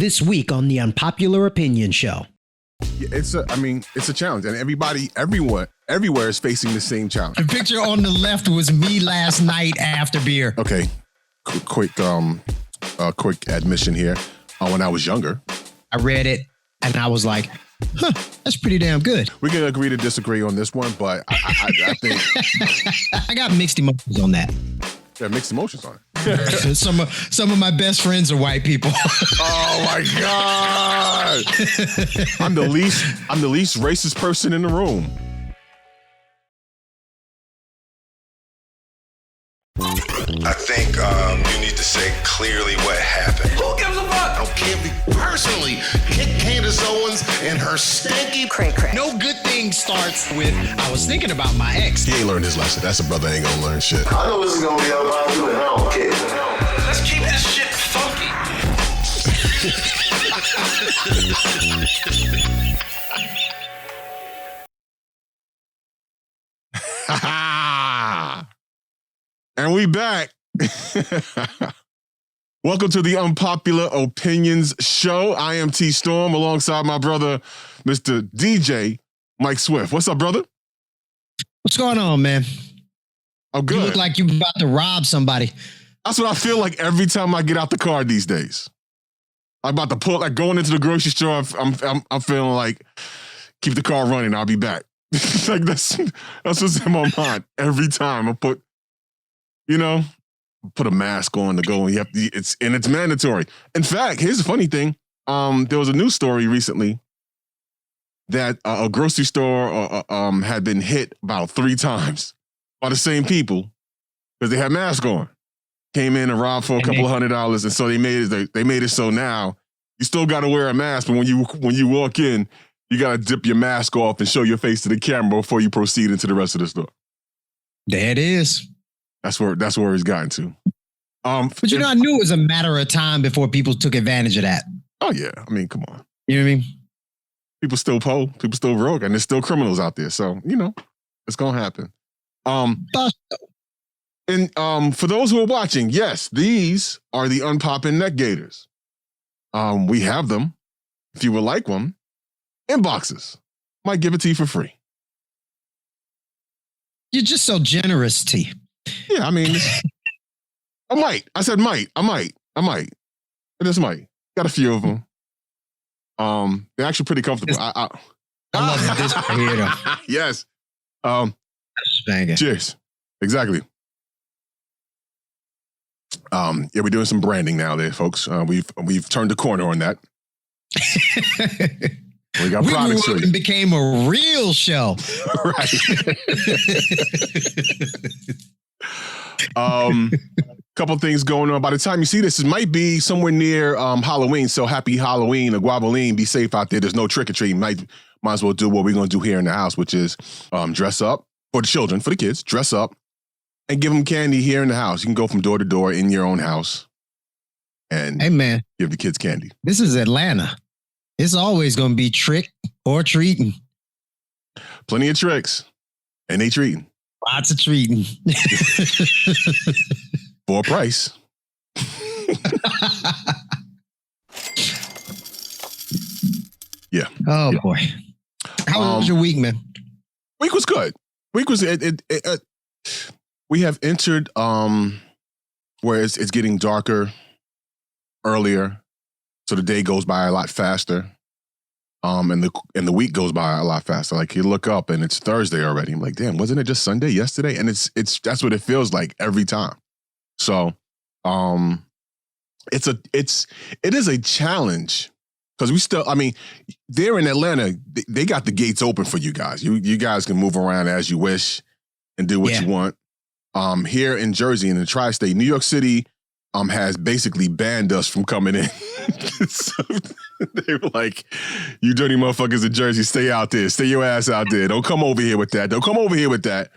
This week on the Unpopular Opinion Show. It's a challenge, and everybody, everywhere is facing the same challenge. The picture on the left was me last night after beer. Okay, quick admission here. When I was younger, I read it and I was like, that's pretty damn good. We can agree to disagree on this one, but I think I got mixed emotions on that. Yeah, mixed emotions on it. Some of my best friends are white people. Oh my God! I'm the least racist person in the room. I think you need to say clearly what happened. Who gives a fuck? I don't care if he personally hit Candace Owens and her stanky cray-cray. No good thing starts with, I was thinking about my ex. He ain't learned his lesson. That's a brother ain't gonna learn shit. I know this is gonna be unpopular and I don't care. Let's keep this shit funky. And we back. Welcome to the Unpopular Opinions Show. I am T Storm alongside my brother, Mr. DJ Mike Swift. What's up, brother? What's going on, man? I'm good. You look like you're about to rob somebody. That's what I feel like every time I get out the car these days. I'm about to pull, like going into the grocery store. I'm feeling like keep the car running. I'll be back. Like that's what's in my mind every time I put a mask on to go, and it's mandatory. In fact, here's the funny thing. There was a news story recently that a grocery store had been hit about 3 times by the same people because they had masks on. Came in and robbed for a couple of $100, and so they made it so now you still got to wear a mask, but when you walk in, you got to dip your mask off and show your face to the camera before you proceed into the rest of the store. There it is. That's where he's gotten to. But I knew it was a matter of time before people took advantage of that. Oh yeah, I mean, come on. You know what I mean? People still people still rogue, and there's still criminals out there. So it's gonna happen. And for those who are watching, yes, these are the Unpopin neck gaiters. We have them. If you would like one, inboxes. Might give it to you for free. You're just so generous, T. Yeah, I mean, I might. I said might. I might. I just might. Got a few of them. They're actually pretty comfortable. I love this right here, though. Yes. Banging. Cheers. Exactly. Yeah, we're doing some branding now there, folks. We've turned the corner on that. We got products for you. And became a real show. Right. Couple things going on. By the time you see this, it might be somewhere near Halloween. So happy Halloween or Guavaline. Be safe out there. There's no trick or treat. Might as well do what we're going to do here in the house, which is dress up for the children, for the kids. Dress up and give them candy here in the house. You can go from door to door in your own house and give the kids candy. This is Atlanta. It's always going to be trick or treating. Plenty of tricks, and they treating. Lots of treating. For a price. Yeah. Oh, yeah. Boy. How was your week, man? Week was good. Week was we have entered where it's getting darker earlier, so the day goes by a lot faster. And the week goes by a lot faster. Like you look up and it's Thursday already. I'm like, damn, wasn't it just Sunday yesterday? And it's that's what it feels like every time. So it is a challenge because we still, I mean, there in Atlanta, they got the gates open for you guys. You guys can move around as you wish and do what you want. Here in Jersey, in the tri-state, New York City has basically banned us from coming in. So they were like, you dirty motherfuckers in Jersey, stay out there. Stay your ass out there. Don't come over here with that. Don't come over here with that.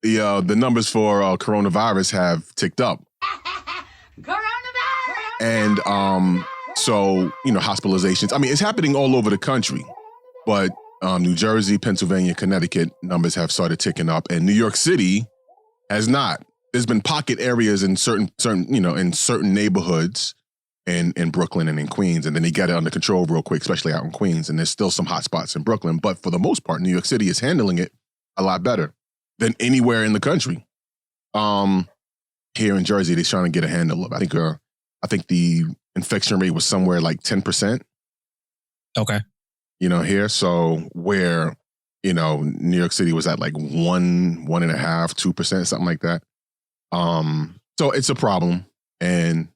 The numbers for coronavirus have ticked up. Coronavirus! And so, hospitalizations. I mean, it's happening all over the country. But New Jersey, Pennsylvania, Connecticut numbers have started ticking up. And New York City has not. There's been pocket areas in certain neighborhoods in Brooklyn and in Queens, and then they got it under control real quick, especially out in Queens. And there's still some hot spots in Brooklyn, but for the most part, New York City is handling it a lot better than anywhere in the country. Here in Jersey, they're trying to get a handle of. I think the infection rate was somewhere like 10%. Okay. Here. So where, New York City was at like 1.5%, 2%, something like that. So it's a problem, and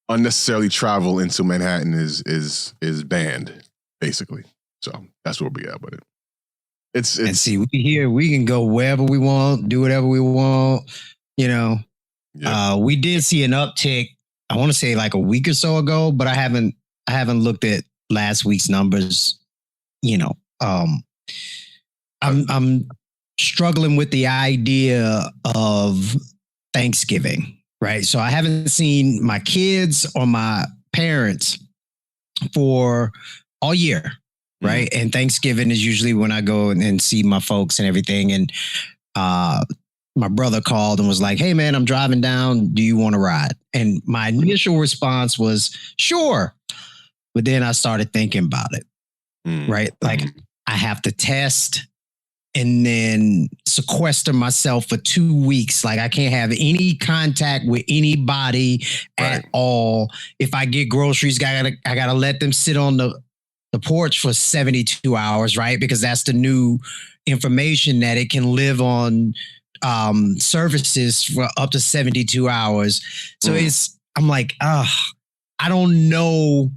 unnecessarily travel into Manhattan is banned, basically. So that's where we at with it. It's and see, we can go wherever we want, do whatever we want. We did see an uptick. I want to say like a week or so ago, but I haven't looked at last week's numbers. I'm struggling with the idea of Thanksgiving, right? So I haven't seen my kids or my parents for all year, right? And Thanksgiving is usually when I go and see my folks and everything. And my brother called and was like, "Hey man, I'm driving down. Do you want to ride?" And my initial response was, "Sure." But then I started thinking about it, right? Like I have to test and then sequester myself for 2 weeks. Like I can't have any contact with anybody at all. If I get groceries, I gotta let them sit on the porch for 72 hours, right? Because that's the new information, that it can live on services for up to 72 hours. So I'm like, I don't know.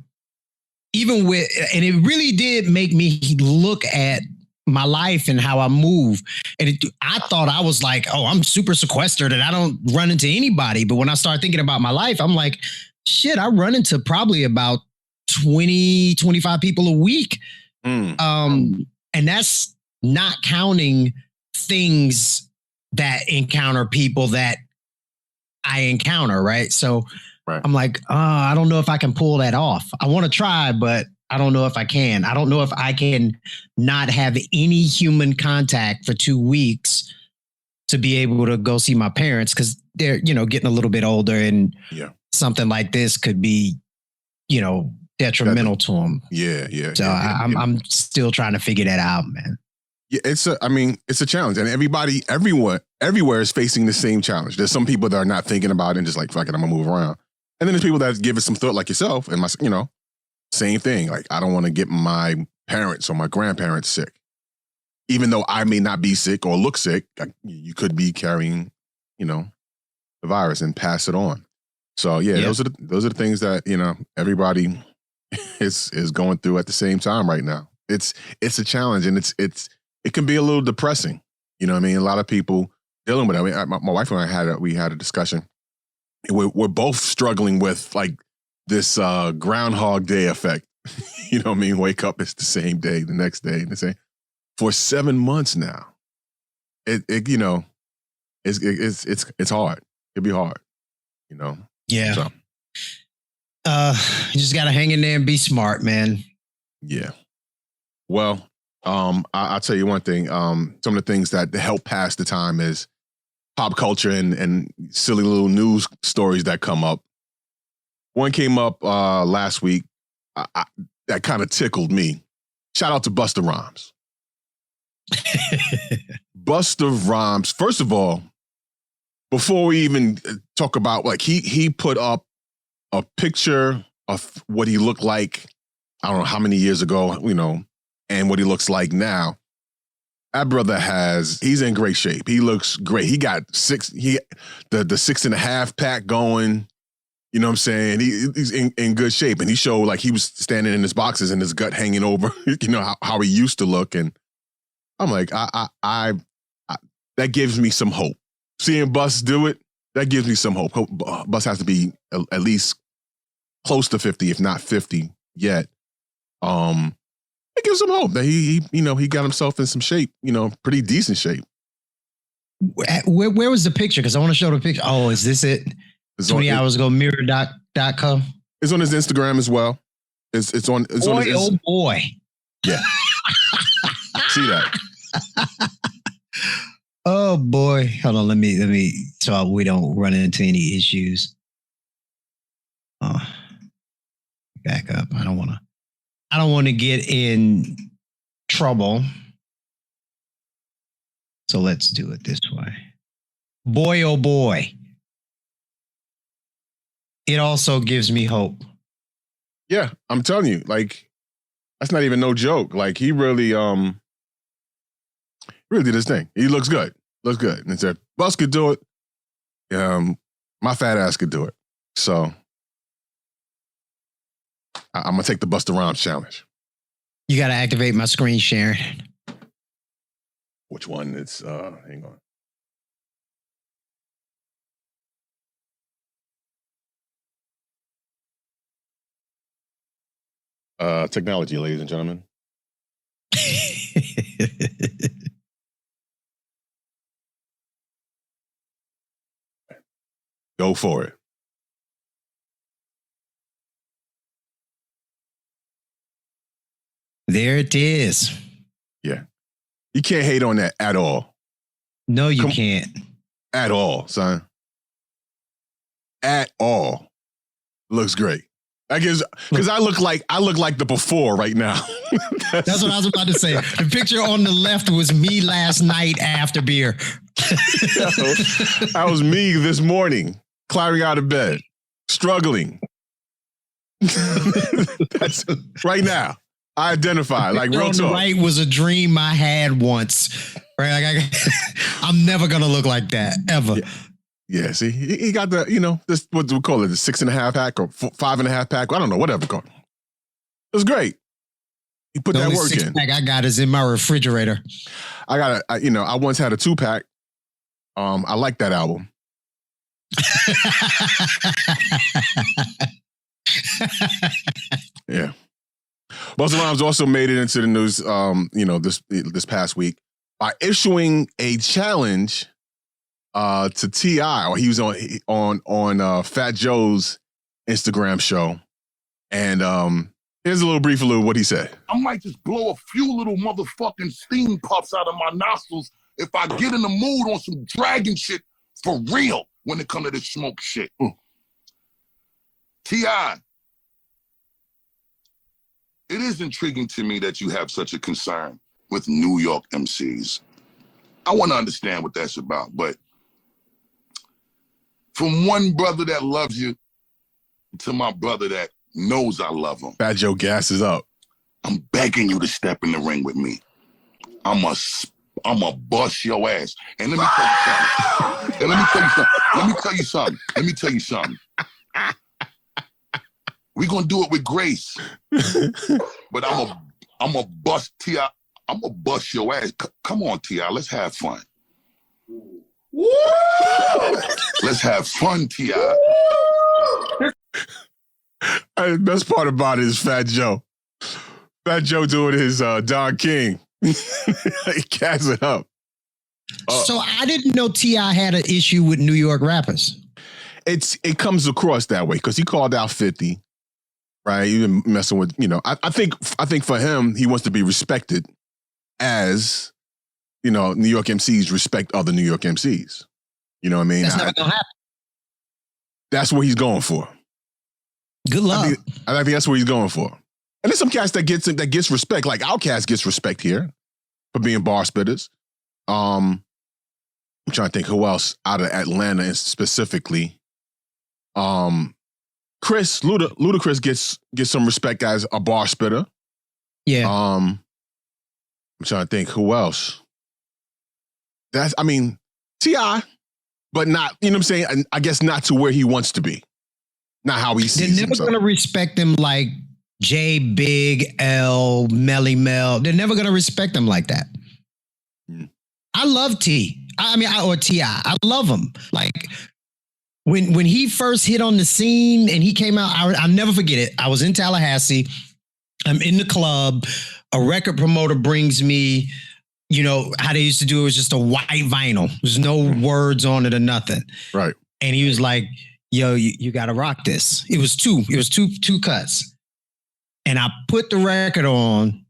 Even with, and it really did make me look at my life and how I move. And I thought I was like, oh, I'm super sequestered and I don't run into anybody. But when I start thinking about my life, I'm like, shit, I run into probably about 20, 25 people a week. And that's not counting things that encounter people that I encounter, right? So I'm like, I don't know if I can pull that off. I want to try, but I don't know if I can. I don't know if I can not have any human contact for 2 weeks to be able to go see my parents, because they're, getting a little bit older, and something like this could be, detrimental to them. So I'm still trying to figure that out, man. Yeah, it's a challenge, and everywhere is facing the same challenge. There's some people that are not thinking about it and just like, fuck it, I'm gonna move around. And then there's people that give it some thought, like yourself, and same thing. Like, I don't want to get my parents or my grandparents sick, even though I may not be sick or look sick. You could be carrying, the virus and pass it on. So those are the things that everybody is going through at the same time right now. It's a challenge, and it can be a little depressing. A lot of people dealing with it. My wife and I had a discussion. We're both struggling with like this Groundhog Day effect. Wake up, it's the same day, the next day, the same for 7 months now. It's hard. It'd be hard. Yeah. So. You just gotta hang in there and be smart, man. Yeah. Well, I'll tell you one thing. Some of the things that help pass the time is pop culture and silly little news stories that come up. One came up last week that kind of tickled me. Shout out to Busta Rhymes. Busta Rhymes, first of all, before we even talk about, like, he put up a picture of what he looked like, I don't know how many years ago, and what he looks like now. That brother he's in great shape. He looks great. He got the 6.5 pack going. You know what I'm saying? He's in good shape. And he showed like he was standing in his boxes and his gut hanging over, how he used to look. And I'm like, I that gives me some hope. Seeing Bus do it, that gives me some hope. Bus has to be at least close to 50, if not 50 yet. It gives him hope that he got himself in some shape, pretty decent shape. Where was the picture? Because I want to show the picture. Oh, is this it? 20 hours ago, mirror.com. It's on his Instagram as well. It's on his Oh boy. Yeah. See that? Oh boy. Hold on, let me so we don't run into any issues. back up. I don't want to get in trouble. So let's do it this way. Boy, oh boy. It also gives me hope. Yeah, I'm telling you, like, that's not even no joke. Like, he really did his thing. He looks good. Looks good. And said, Bus could do it. My fat ass could do it. So I'm gonna take the Busta Rhymes challenge. You got to activate my screen sharing. Which one? It's hang on. Technology, ladies and gentlemen. Go for it. There it is. Yeah. You can't hate on that at all. No, you can't. At all, son. At all. Looks great. I guess because I look like the before right now. That's what I was about to say. The picture on the left was me last night after beer. That was me this morning, climbing out of bed, struggling. That's right now. I identify like real on talk. The right was a dream I had once. Right, like I'm never gonna look like that ever. Yeah, see, he got the, this, what do we call it, the 6.5 pack or 5.5 pack? I don't know, whatever called. It was great. He put that work in. Pack I got is in my refrigerator. I once had a 2-pack. I like that album. Yeah. Busta Rhymes also made it into the news, this past week by issuing a challenge to T.I. Or he was on Fat Joe's Instagram show, and here's a little brief of what he said. I might just blow a few little motherfucking steam puffs out of my nostrils if I get in the mood on some dragon shit for real when it comes to this smoke shit. T.I., it is intriguing to me that you have such a concern with New York MCs. I want to understand what that's about, but from one brother that loves you to my brother that knows I love him. Fat Joe gasses up. I'm begging you to step in the ring with me. I'm a bust your ass. And let me tell you something. We're gonna do it with grace. But I'm a bust T.I. I'm gonna bust your ass. Come on, T.I., let's have fun. Let's have fun, T.I. The best part about it is Fat Joe. Fat Joe doing his Don King. He gas it up. So I didn't know T.I. had an issue with New York rappers. It comes across that way because he called out 50, right? He been messing with, I think for him, he wants to be respected as, New York MCs respect other New York MCs. You know what I mean? That's never gonna happen. That's what he's going for. Good luck. I think that's what he's going for. And there's some cats that gets respect, like Outkast gets respect here for being bar spitters. I'm trying to think who else out of Atlanta specifically. Ludacris gets some respect as a bar spitter. Yeah. I'm trying to think who else. T.I., but not, you know what I'm saying? I guess not to where he wants to be. Not how he sees They're never himself. going to respect him like J, Big L, Melly Mel. They're never going to respect him like that. I love or T.I. I love him. Like when he first hit on the scene and he came out, I'll never forget it. I was in Tallahassee. I'm in the club. A record promoter brings me, how they used to do it was just a white vinyl. There's no words on it or nothing. Right. And he was like, yo, you got to rock this. It was two cuts. And I put the record on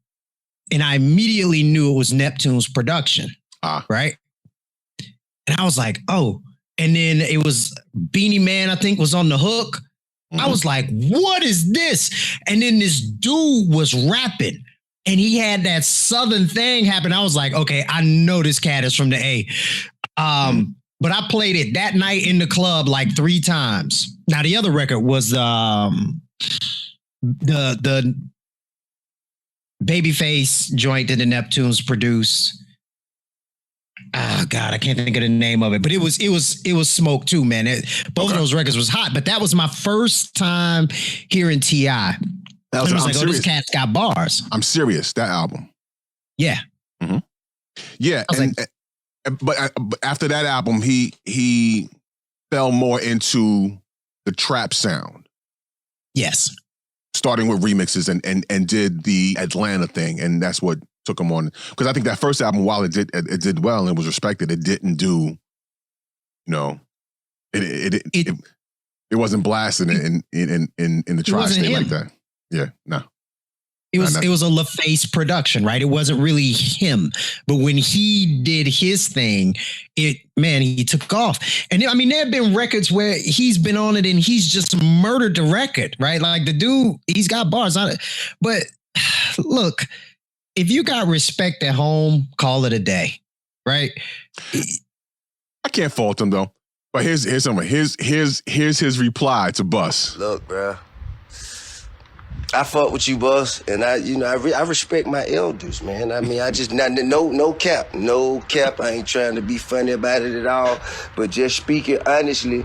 and I immediately knew it was Neptune's production. Right. And I was like, oh, and then it was Beanie Man, I think, was on the hook. I was like, what is this? And then this dude was rapping and he had that Southern thing happen. I was like, okay, I know this cat is from the A. But I played it that night in the club like 3 times. Now, the other record was the Babyface joint that the Neptunes produced. Oh God, I can't think of the name of it, but it was smoke too, man. Both of those records was hot, but that was my first time hearing T.I. I was like, oh, this cat's got bars. I'm serious. That album. Yeah. Mm-hmm. Yeah. But after that album, he fell more into the trap sound. Yes. Starting with remixes and did the Atlanta thing, and that's what took him on. Because I think that first album, while it did well and it was respected, it didn't do, it wasn't blasting in the tri-state like that. Yeah, no. It was a LaFace production, right? It wasn't really him. But when he did his thing, he took off. And I mean, there have been records where he's been on it and he's just murdered the record, right? Like the dude, he's got bars on it. But look, if you got respect at home, call it a day, right? I can't fault him though. But here's his reply to Bus. Look, bro. I fuck with you, Bus, and I respect my elders, man. I mean, I just no cap. I ain't trying to be funny about it at all, but just speaking honestly,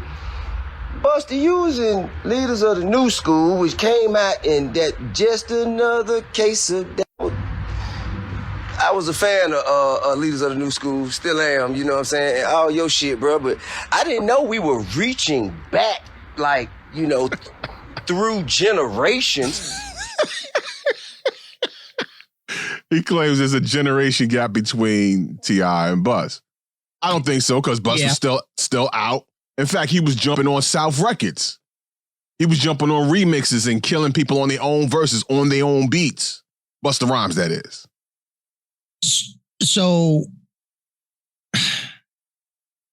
Busta, you was in Leaders of the New School, which came out in that Just Another Case of Doubt. I was a fan of Leaders of the New School, still am, you know what I'm saying, and all your shit, bro. But I didn't know we were reaching back, like, through generations. He claims there's a generation gap between T.I. and Bus. I don't think so, because Bus was still out. In fact, he was jumping on South Records. He was jumping on remixes and killing people on their own verses, on their own beats. Busta Rhymes, that is. So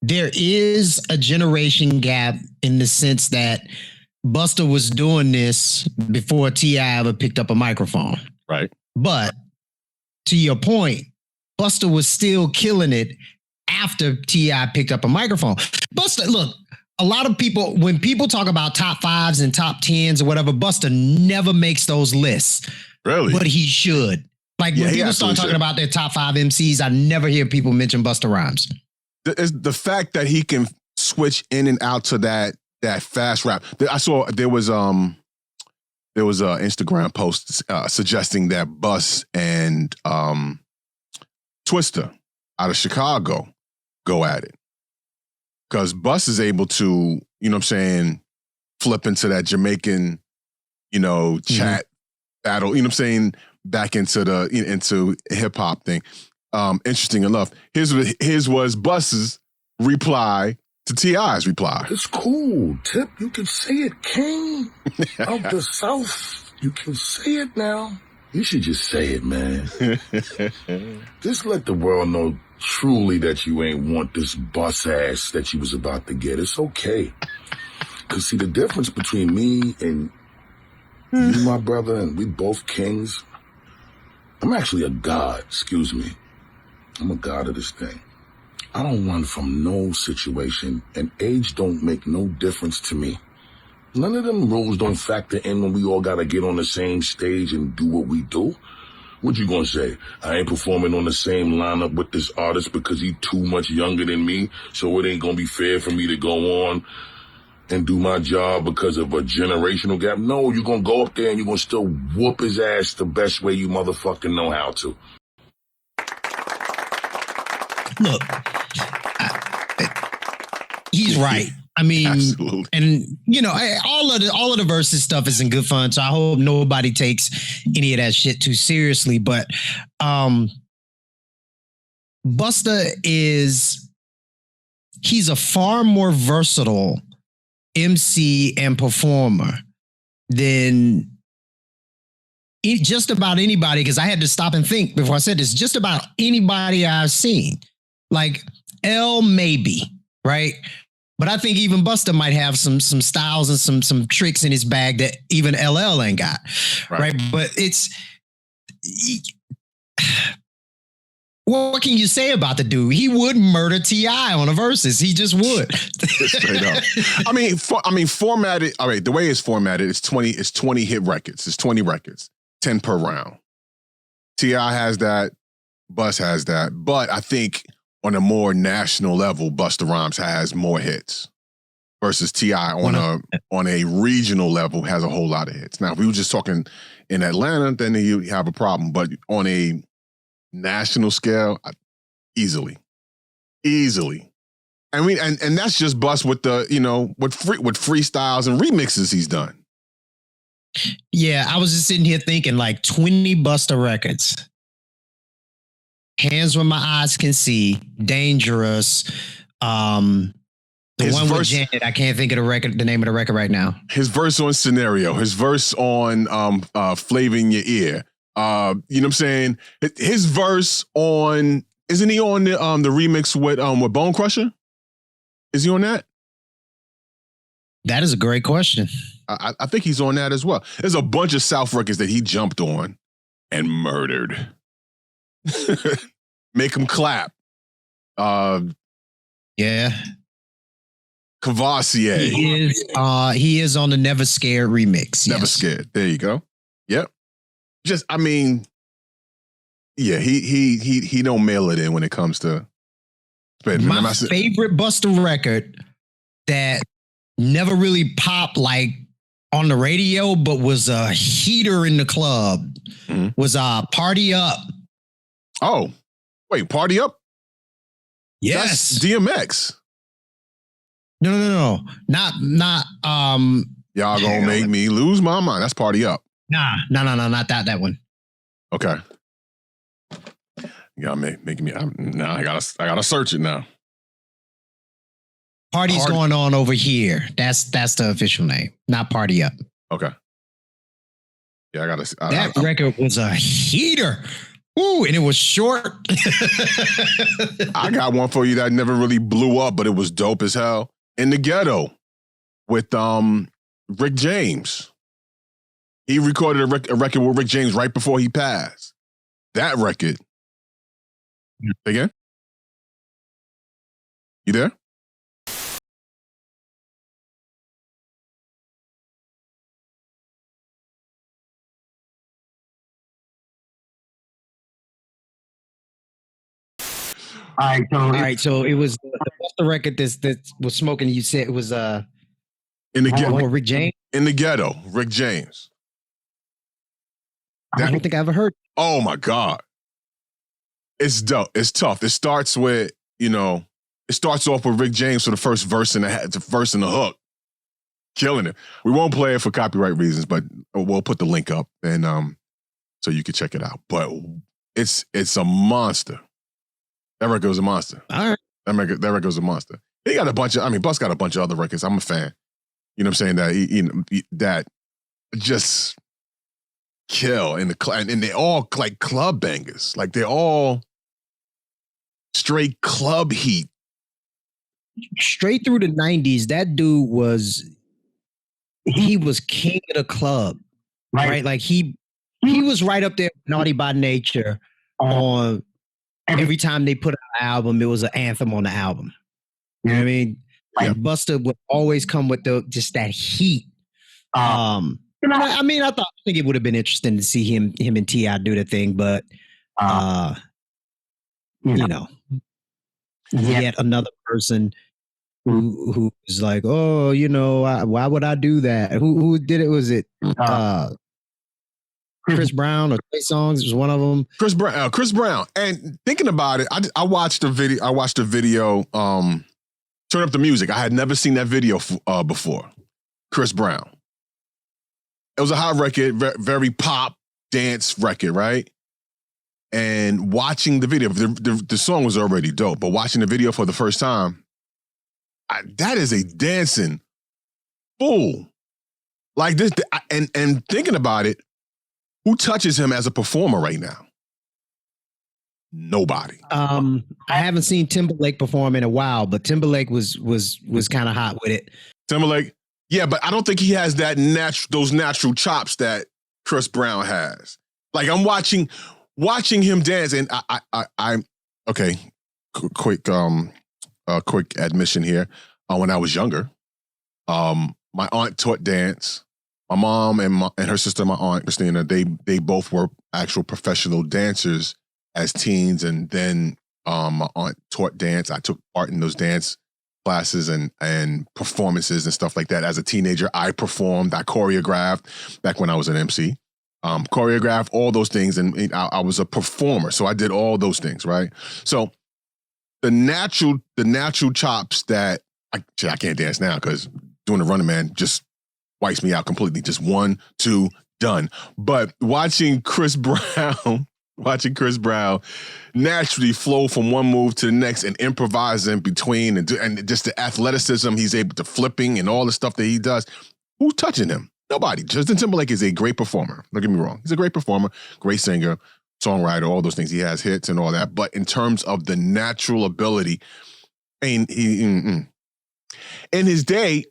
there is a generation gap in the sense that Busta was doing this before T.I. ever picked up a microphone. Right. But to your point, Busta was still killing it after T.I. picked up a microphone. Busta, look, a lot of people, when people talk about top 5s and top 10s or whatever, Busta never makes those lists. Really? But he should. Like when people start talking about their top 5 MCs, I never hear people mention Busta Rhymes. The fact that he can switch in and out to that fast rap. I saw there was an Instagram post suggesting that Bus and Twista out of Chicago go at it. Because Bus is able to, flip into that Jamaican, chat battle, back into into hip hop thing. Interesting enough. His was Bus's reply to T.I.'s reply. It's cool, Tip. You can say it, King. Out the South. You can say it now. You should just say it, man. Just let the world know truly that you ain't want this bus ass that you was about to get. It's okay. Because see, the difference between me and you, my brother, and we both kings, I'm actually a god, excuse me. I'm a god of this thing. I don't run from no situation, and age don't make no difference to me. None of them rules don't factor in when we all gotta get on the same stage and do what we do. What you gonna say? I ain't performing on the same lineup with this artist because he too much younger than me, so it ain't gonna be fair for me to go on and do my job because of a generational gap? No, you're gonna go up there and you're gonna still whoop his ass the best way you motherfucking know how to. Look, he's right. I mean, absolutely. And all of the versus stuff is in good fun. So I hope nobody takes any of that shit too seriously. But Busta he's a far more versatile MC and performer than just about anybody. Because I had to stop and think before I said this. Just about anybody I've seen, like L, maybe, right? But I think even Busta might have some styles and some tricks in his bag that even LL ain't got, right? But it's what can you say about the dude? He would murder T.I. on a versus. He just would. Straight up. I mean, formatted. All right, the way it's formatted, it's 20 hit records. It's 20 records, 10 per round. T.I. has that. Bus has that. But I think on a more national level, Busta Rhymes has more hits versus T.I. on a regional level has a whole lot of hits. Now, if we were just talking in Atlanta, then you have a problem. But on a national scale, easily. I mean, and that's just Bus with the, with freestyles and remixes he's done. Yeah, I was just sitting here thinking like 20 Busta records. Hands Where My Eyes Can See, Dangerous, the one with Janet, I can't think of the name of the record right now. His verse on Scenario, his verse on Flavor in Your Ear. You know what I'm saying? His verse on, isn't he on the remix with Bone Crusher? Is he on that? That is a great question. I think he's on that as well. There's a bunch of South records that he jumped on and murdered. Make him clap. Yeah. Cavassier. He is on the Never Scared remix. Never Scared. There you go. Yep. Just, I mean, yeah, he don't mail it in when it comes to. My favorite Busta record that never really popped like on the radio, but was a heater in the club was Party Up. Oh, wait, Party Up? Yes. That's DMX. No. Not Y'all gonna make me lose my mind. That's Party Up. No, not that one. Okay. Y'all making me now I gotta search it now. Party's going on over here. That's the official name, not Party Up. Okay. Yeah, that record was a heater. Ooh, and it was short. I got one for you that never really blew up, but it was dope as hell. In the Ghetto with Rick James. He recorded a record with Rick James right before he passed. That record. Again? You there? All right. So it was the record that was smoking. You said it was in the Ghetto. Rick James. In the Ghetto, Rick James. I don't think I ever heard. Oh my God. It's dope. It's tough. It starts with, it starts off with Rick James for the first verse and the hook. Killing it. We won't play it for copyright reasons, but we'll put the link up and so you can check it out. But it's a monster. That record was a monster. All right. That record was a monster. He got a bunch of, Bus got a bunch of other records. I'm a fan. You know what I'm saying? That just kill and they all like club bangers. Like they're all straight club heat. Straight through the 90s, that dude was king of the club. Right? Like he was right up there with Naughty by Nature on every time they put out an album, it was an anthem on the album. You know what I mean? Like Busta would always come with just that heat. I think it would have been interesting to see him and T.I. do the thing, but yet another person who was like, oh, why would I do that? Who did it? Was it Chris Brown or Trey Songz? Was one of them. Chris Brown. And thinking about it, I watched a video. Turn Up the Music. I had never seen that video before. Chris Brown. It was a hot record, very pop dance record, right? And watching the video, the song was already dope, but watching the video for the first time, that is a dancing fool. Like this, and thinking about it, who touches him as a performer right now? Nobody. I haven't seen Timberlake perform in a while, but Timberlake was kind of hot with it. Timberlake, yeah, but I don't think he has those natural chops that Chris Brown has. Like I'm watching him dance, and I'm okay. Quick admission here. When I was younger, my aunt taught dance. My mom and her sister, my aunt Christina, they both were actual professional dancers as teens, and then my aunt taught dance. I took part in those dance classes and performances and stuff like that. As a teenager, I performed, I choreographed back when I was an MC. Choreographed all those things, and I was a performer, so I did all those things, right? So the natural chops that I can't dance now because doing the Running Man just wipes me out completely. Just 1, 2, done. But watching Chris Brown naturally flow from one move to the next and improvise in between, and just the athleticism he's able to flipping and all the stuff that he does. Who's touching him? Nobody. Justin Timberlake is a great performer. Don't get me wrong. He's a great performer, great singer, songwriter, all those things. He has hits and all that. But in terms of the natural ability, in his day,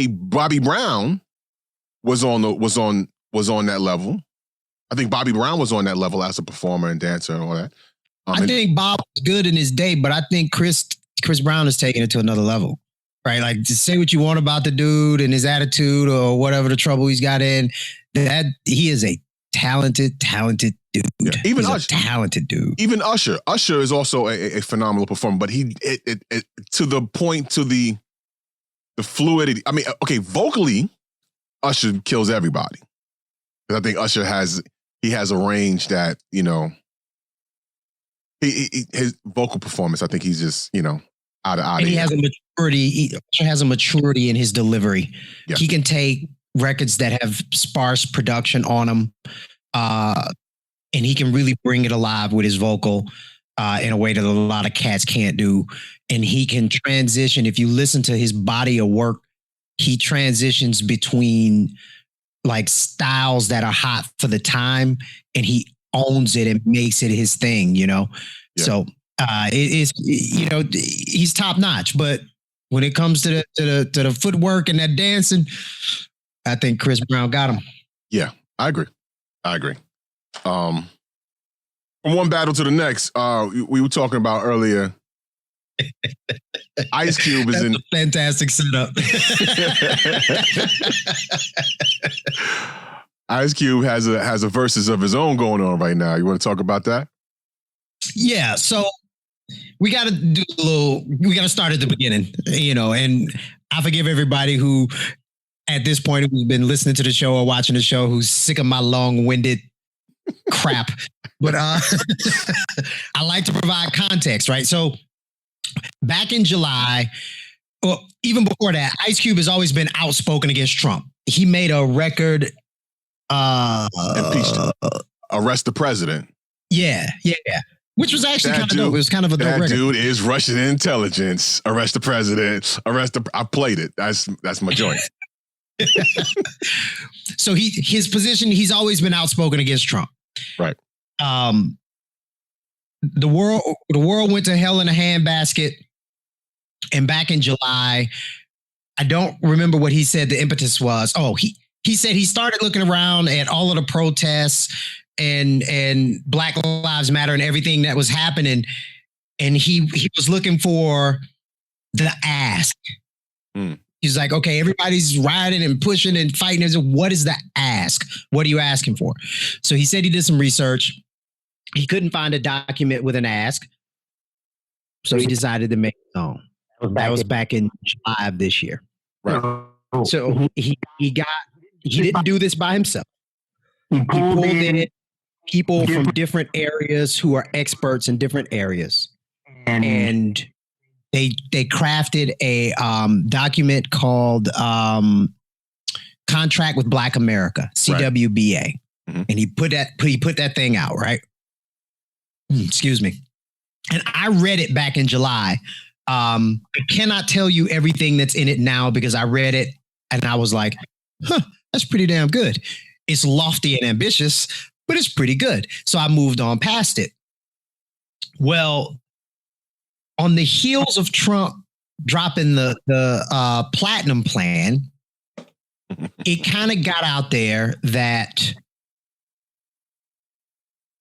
Bobby Brown was on that level. I think Bobby Brown was on that level as a performer and dancer and all that. I think Bob was good in his day, but I think Chris Brown is taking it to another level. Right, like just say what you want about the dude and his attitude or whatever the trouble he's got in. That he is a talented dude. Yeah. Even he's Usher, a talented dude. Even Usher is also a phenomenal performer. But he to the point to the fluidity. I mean, okay, vocally, Usher kills everybody. Because I think Usher has a range that his vocal performance. I think he's just out of he has a maturity. He has a maturity in his delivery. Yeah. He can take records that have sparse production on them, and he can really bring it alive with his vocal in a way that a lot of cats can't do. And he can transition. If you listen to his body of work, he transitions between like styles that are hot for the time, and he owns it and makes it his thing. Yeah. So. It is, he's top notch, but when it comes to the footwork and that dancing, I think Chris Brown got him. Yeah, I agree. From one battle to the next, we were talking about earlier. Ice Cube is in a fantastic setup. Ice Cube has a versus of his own going on right now. You want to talk about that? Yeah. So. We got to start at the beginning, and I forgive everybody who at this point who's been listening to the show or watching the show who's sick of my long-winded crap. But I like to provide context, right? So back in July, or even before that, Ice Cube has always been outspoken against Trump. He made a record. Impeach him. Arrest the president. Yeah. Which was actually kind of dope. It was kind of a dope record. That dude is Russian intelligence. Arrest the president. I played it. That's my joint. So his position, he's always been outspoken against Trump. Right. The world went to hell in a handbasket. And back in July, I don't remember what he said the impetus was. Oh, he said he started looking around at all of the protests and Black Lives Matter and everything that was happening. And he was looking for the ask. He's like, okay, everybody's riding and pushing and fighting. What is the ask? What are you asking for? So he said he did some research. He couldn't find a document with an ask. So he decided to make his own. That was back in July of this year. Right. So he didn't do this by himself. He pulled in people from different areas who are experts in different areas. And they crafted a document called Contract with Black America, CWBA. Right. Mm-hmm. And he put that thing out, right? Excuse me. And I read it back in July. I cannot tell you everything that's in it now because I read it and I was like, that's pretty damn good. It's lofty and ambitious, but it's pretty good. So I moved on past it. Well, on the heels of Trump dropping the platinum plan, it kind of got out there that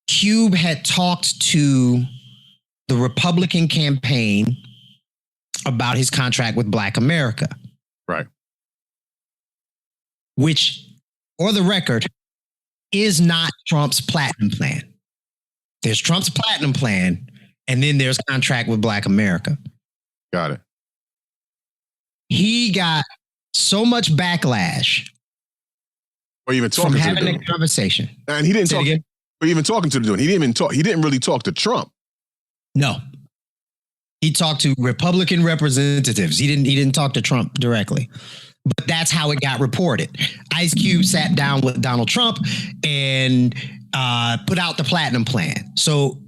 Cube had talked to the Republican campaign about his contract with Black America. Right. Which, for the record, is not Trump's platinum plan. There's Trump's platinum plan, and then there's contract with Black America. Got it. He got so much backlash Or even from talking to having the a dude. conversation. And he didn't Say it talk. again? But even talking to the dude, he didn't even talk. He didn't really talk to Trump. No. He talked to Republican representatives. He didn't talk to Trump directly. But that's how it got reported. Ice Cube sat down with Donald Trump and put out the platinum plan. So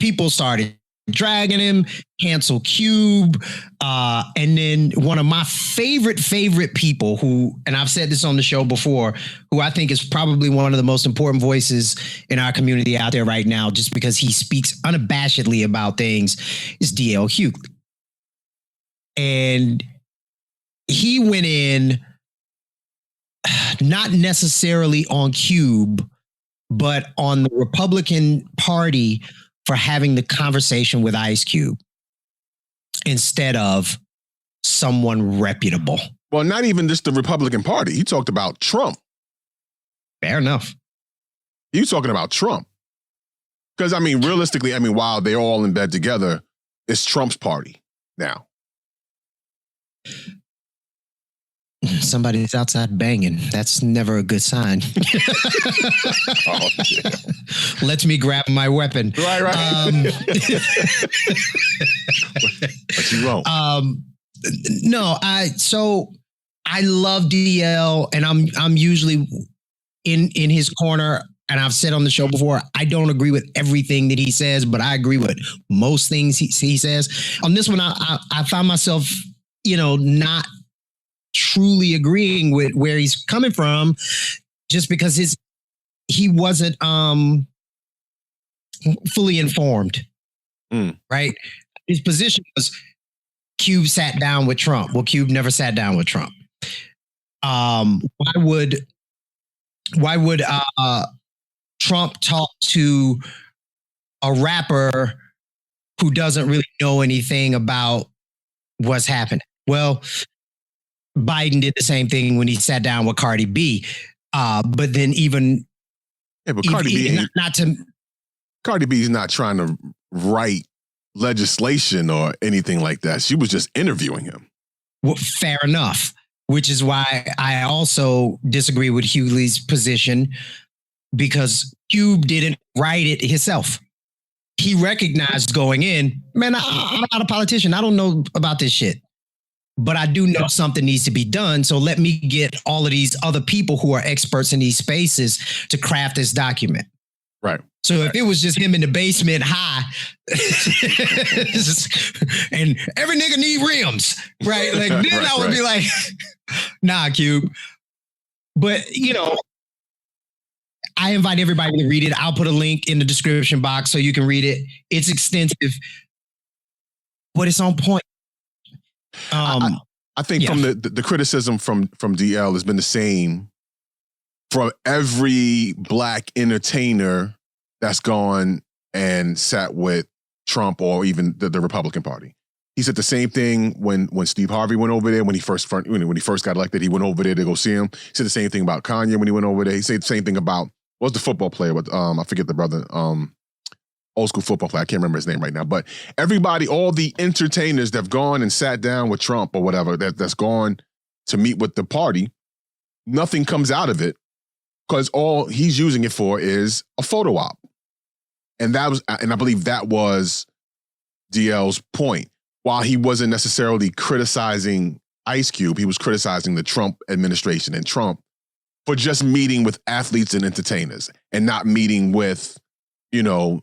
people started dragging him, cancel Cube. And then one of my favorite people who, and I've said this on the show before, who I think is probably one of the most important voices in our community out there right now, just because he speaks unabashedly about things, is DL Hughley. And he went in not necessarily on Cube, but on the Republican Party for having the conversation with Ice Cube instead of someone reputable. Well, not even just the Republican Party. He talked about Trump. Fair enough. He was talking about Trump. Because, I mean, realistically, while they're all in bed together, it's Trump's party now. Somebody's outside banging. That's never a good sign. Oh, yeah. Let me grab my weapon. Right. But you won't. No, I love DL, and I'm usually in his corner. And I've said on the show before, I don't agree with everything that he says, but I agree with most things he says. On this one, I found myself, not truly agreeing with where he's coming from, just because he wasn't fully informed. Right? His position was Cube sat down with Trump. Well, Cube never sat down with Trump. Why would Trump talk to a rapper who doesn't really know anything about what's happening? Well, Biden did the same thing when he sat down with Cardi B. But then Cardi B, Cardi B is not trying to write legislation or anything like that. She was just interviewing him. Well, fair enough, which is why I also disagree with Hughley's position, because Cube didn't write it himself. He recognized going in, man, I'm not a politician. I don't know about this shit. But I do know something needs to be done. So let me get all of these other people who are experts in these spaces to craft this document. Right. So if it was just him in the basement high and every nigga need rims, right? Like then I would be like, nah, Cube. But, I invite everybody to read it. I'll put a link in the description box so you can read it. It's extensive, but it's on point. I think from the criticism from DL has been the same from every Black entertainer that's gone and sat with Trump or even the Republican Party. He said the same thing when Steve Harvey went over there when he first got elected. He went over there to go see him. He said the same thing about Kanye when he went over there. He said the same thing about what's the football player with I forget the brother. Old school football player. I can't remember his name right now. But everybody, all the entertainers that have gone and sat down with Trump or whatever, that's gone to meet with the party, nothing comes out of it because all he's using it for is a photo op. And I believe that was DL's point. While he wasn't necessarily criticizing Ice Cube, he was criticizing the Trump administration and Trump for just meeting with athletes and entertainers and not meeting with a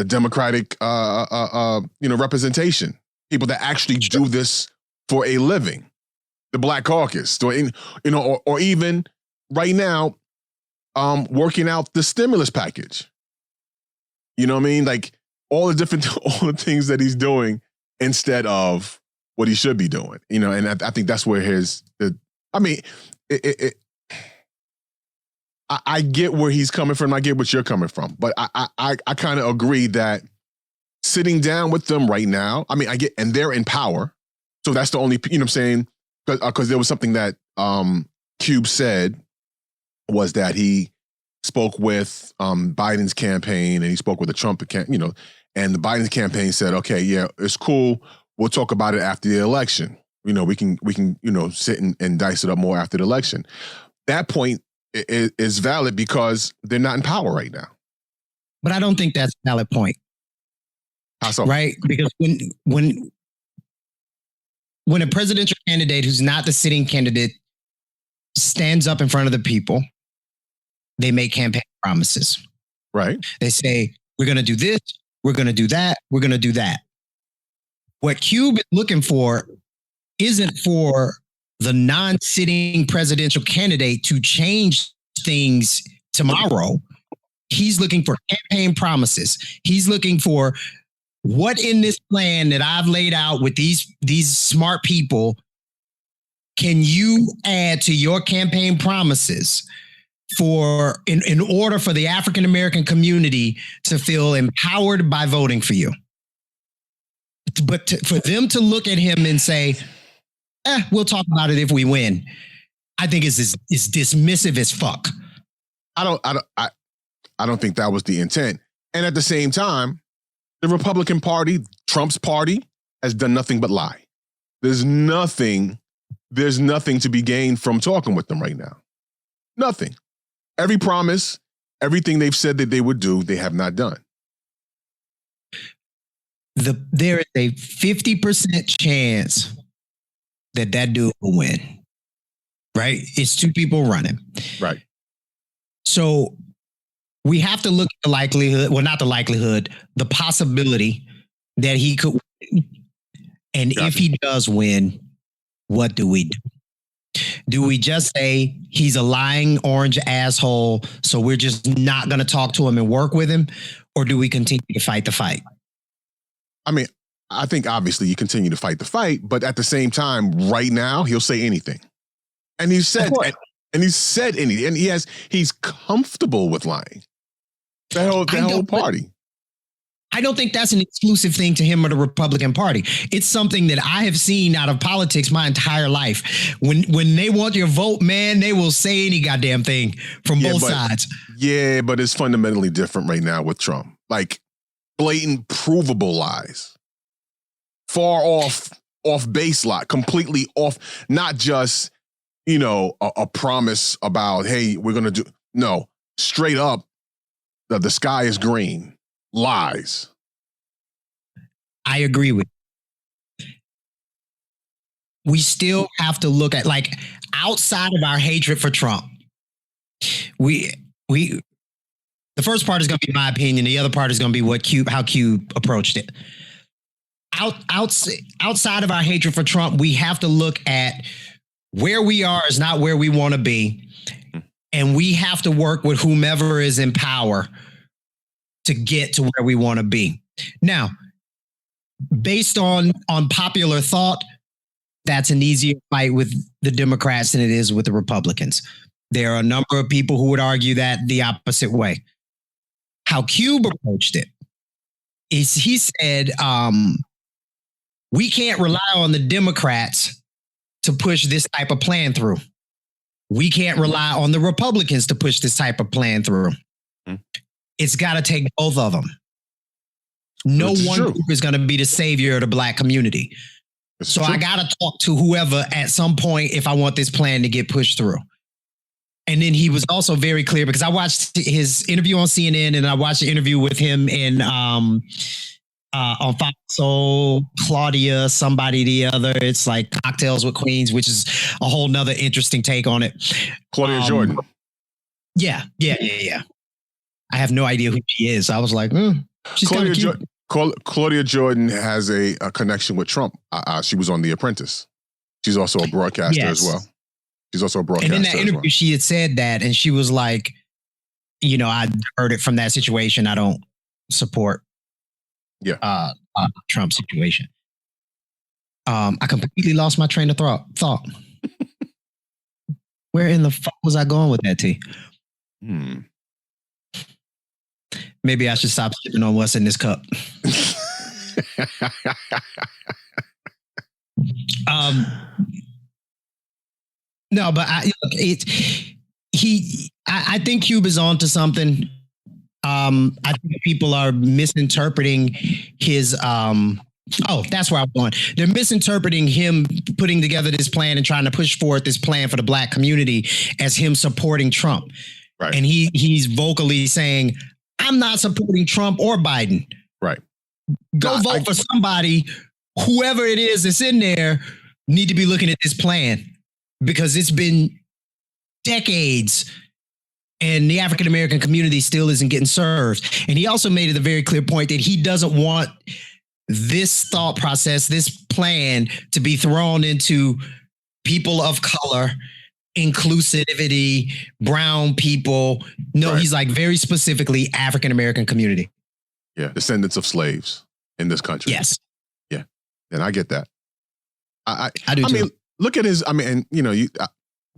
Democratic, representation. People that actually do this for a living. The Black Caucus, or even right now, working out the stimulus package. You know what I mean? Like all the things that he's doing instead of what he should be doing. You know, and I think that's where I get where he's coming from. I get what you're coming from, but I kind of agree that sitting down with them right now, I mean, and they're in power. So that's the only, you know what I'm saying? Because there was something that Cube said was that he spoke with Biden's campaign and he spoke with the Trump campaign, you know, and the Biden's campaign said, okay, yeah, it's cool. We'll talk about it after the election. You know, we can, you know, sit and dice it up more after the election. That point is valid because they're not in power right now. But I don't think that's a valid point. How so? Right? Because when a presidential candidate who's not the sitting candidate stands up in front of the people, they make campaign promises. Right. They say, we're going to do this, we're going to do that, we're going to do that. What Cube is looking for isn't for the non-sitting presidential candidate to change things tomorrow. He's looking for campaign promises. He's looking for what in this plan that I've laid out with these smart people can you add to your campaign promises in order for the African American community to feel empowered by voting for you. But for them to look at him and say, we'll talk about it if we win, I think is dismissive as fuck. I don't think that was the intent. And at the same time, the Republican Party, Trump's party, has done nothing but lie. There's nothing to be gained from talking with them right now. Nothing. Every promise, everything they've said that they would do, they have not done. There is a 50% chance that dude will win. Right? It's two people running. Right. So we have to look at the likelihood, well, not the likelihood, the possibility that he could win. And if he does win, what do we do? Do we just say he's a lying orange asshole, so we're just not going to talk to him and work with him? Or do we continue to fight the fight? I mean, I think obviously you continue to fight the fight, but at the same time, right now, he'll say anything. And he said anything. And he's comfortable with lying. The whole party. I don't think that's an exclusive thing to him or the Republican Party. It's something that I have seen out of politics my entire life. When they want your vote, man, they will say any goddamn thing from both sides. Yeah, but it's fundamentally different right now with Trump. Like blatant, provable lies. Far off base lie, completely off, not just, you know, a promise about, hey, we're going to do, no, straight up, the sky is green. Lies. I agree with you. We still have to look at, like, outside of our hatred for Trump, the first part is going to be my opinion. The other part is going to be how Cube approached it. Outside of our hatred for Trump, we have to look at where we are is not where we want to be. And we have to work with whomever is in power to get to where we want to be. Now, based on popular thought, that's an easier fight with the Democrats than it is with the Republicans. There are a number of people who would argue that the opposite way. How Cube approached it is he said, we can't rely on the Democrats to push this type of plan through. We can't rely on the Republicans to push this type of plan through. It's got to take both of them. No one group is going to be the savior of the Black community. So I got to talk to whoever at some point if I want this plan to get pushed through. And then he was also very clear, because I watched his interview on CNN and I watched the interview with him on Fox Soul, Claudia, somebody the other. It's like Cocktails with Queens, which is a whole nother interesting take on it. Claudia Jordan. Yeah. I have no idea who she is. I was like, she's kind of cute. Claudia Jordan has a connection with Trump. She was on The Apprentice. She's also a broadcaster as well. She's also a broadcaster. And in that interview, she had said that, and she was like, you know, I heard it from that situation. I don't support Trump situation. I completely lost my train of thought. Where in the fuck was I going with that, T? Maybe I should stop sipping on what's in this cup. No, but I think Cube is on to something. I think people are misinterpreting his. That's where I'm going. They're misinterpreting him putting together this plan and trying to push forward this plan for the Black community as him supporting Trump. Right. And he's vocally saying, "I'm not supporting Trump or Biden." Right. Go vote for somebody. Whoever it is that's in there need to be looking at this plan because it's been decades and the African American community still isn't getting served. And he also made it a very clear point that he doesn't want this thought process, this plan to be thrown into people of color, inclusivity, brown people. No, He's like very specifically African American community. Yeah, descendants of slaves in this country. Yes. Yeah, and I get that. I do too. mean, look at his. I mean, and you know,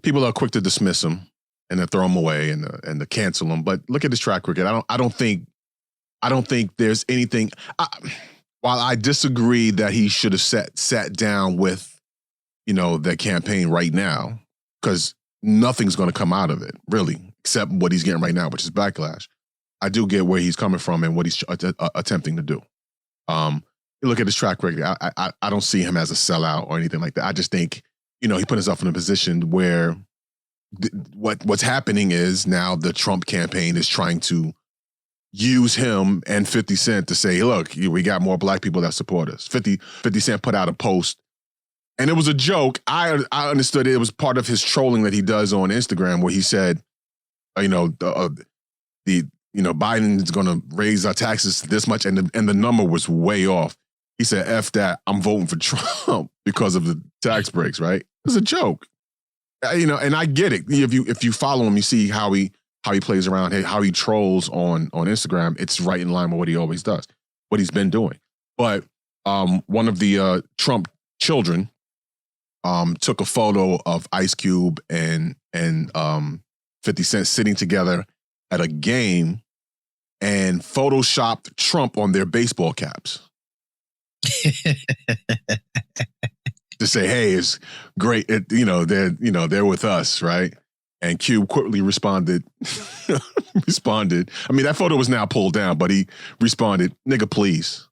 people are quick to dismiss him and to throw him away and to cancel him. But look at his track record. I don't think there's anything. While I disagree that he should have sat down with, you know, the campaign right now, because nothing's going to come out of it really, except what he's getting right now, which is backlash. I do get where he's coming from and what he's attempting to do. You look at his track record. I don't see him as a sellout or anything like that. I just think, you know, he put himself in a position where what's happening is now the Trump campaign is trying to use him and 50 Cent to say, look, we got more Black people that support us. 50 Cent put out a post, and it was a joke. I understood it was part of his trolling that he does on Instagram, where he said, Biden's going to raise our taxes this much, and the number was way off. He said, F that, I'm voting for Trump because of the tax breaks, right? It was a joke. And I get it. If you follow him, you see how he plays around, how he trolls on Instagram. It's right in line with what he always does, what he's been doing. But one of the Trump children took a photo of Ice Cube and 50 Cent sitting together at a game and photoshopped Trump on their baseball caps. To say, hey, it's great. They're with us, right? And Cube quickly responded. I mean, that photo was now pulled down, but he responded, "Nigga, please."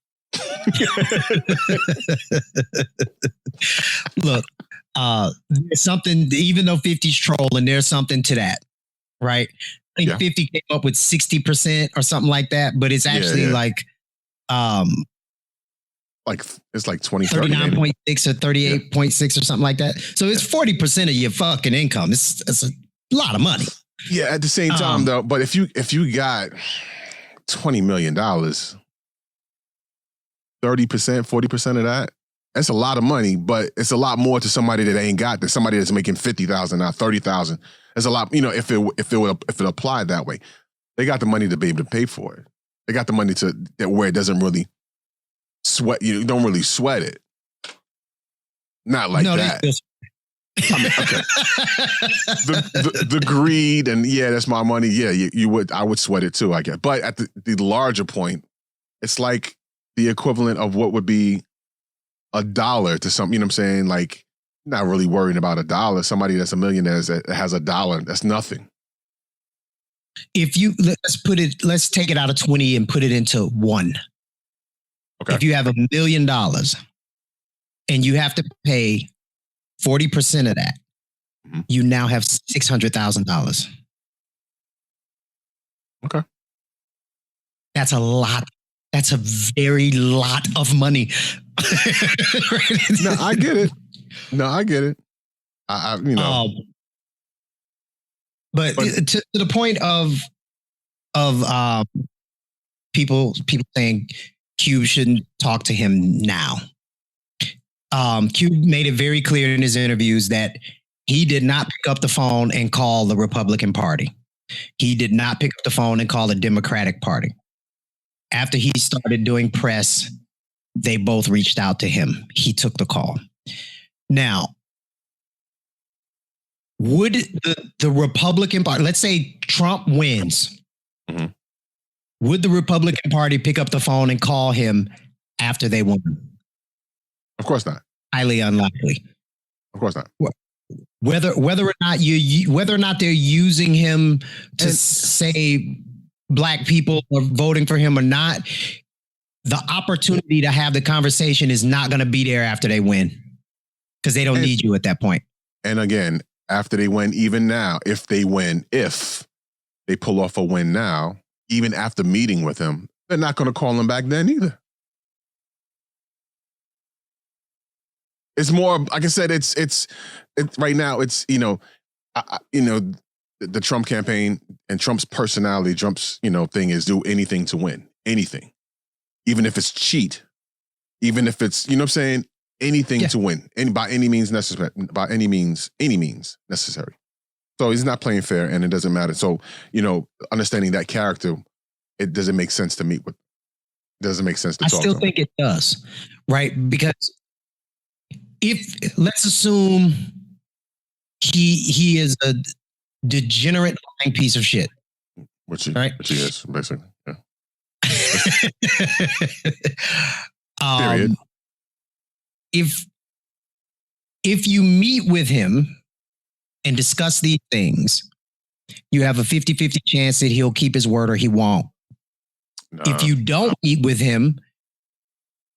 Look, there's something, even though 50's trolling, there's something to that, right? I think 50 came up with 60% or something like that, but it's actually like it's like 20, 39.6 or 38.6 or something like that. So it's 40% of your fucking income. It's a lot of money. Yeah, at the same time though, but if you got $20 million, 30%, 40% of that, that's a lot of money, but it's a lot more to somebody that ain't got that. Somebody that's making $50,000 now, $30,000. There's a lot, if it applied that way. They got the money to be able to pay for it. They got the money where it doesn't really sweat. You don't really sweat it. Not like that. I mean, okay. the greed and that's my money. Yeah, I would sweat it too, I guess. But at the larger point, it's like the equivalent of what would be $1 to something. You know what I'm saying? Like, not really worrying about $1. Somebody that's a millionaire that has $1, that's nothing. If you let's take it out of 20 and put it into 1. Okay. If you have $1 million and you have to pay 40% of that, you now have $600,000. Okay. That's a lot. That's a very lot of money. No, I get it. But to the point of people saying Cube shouldn't talk to him now. Cube made it very clear in his interviews that he did not pick up the phone and call the Republican Party. He did not pick up the phone and call the Democratic Party. after he started doing press, they both reached out to him. He took the call. Now, would the Republican Party, let's say Trump wins, would the Republican Party pick up the phone and call him after they won? Of course not. Highly unlikely. Of course not. Whether or not they're using him to say black people are voting for him or not, the opportunity to have the conversation is not going to be there after they win, because they don't need you at that point. And again, after they win, even now, if they pull off a win now, even after meeting with him, they're not going to call him back then either. It's more, like I said, it's right now. It's the Trump campaign and Trump's personality, Trump's thing is do anything to win, anything, even if it's cheat, even if it's anything to win, by any means necessary. So he's not playing fair, and it doesn't matter. So understanding that character, it doesn't make sense to meet with. It doesn't make sense to talk to him. I still think it does, right? Because let's assume he is a degenerate lying piece of shit, which he is, basically. Yeah. Period. If you meet with him and discuss these things, you have a 50-50 chance that he'll keep his word or he won't. If you don't meet with him,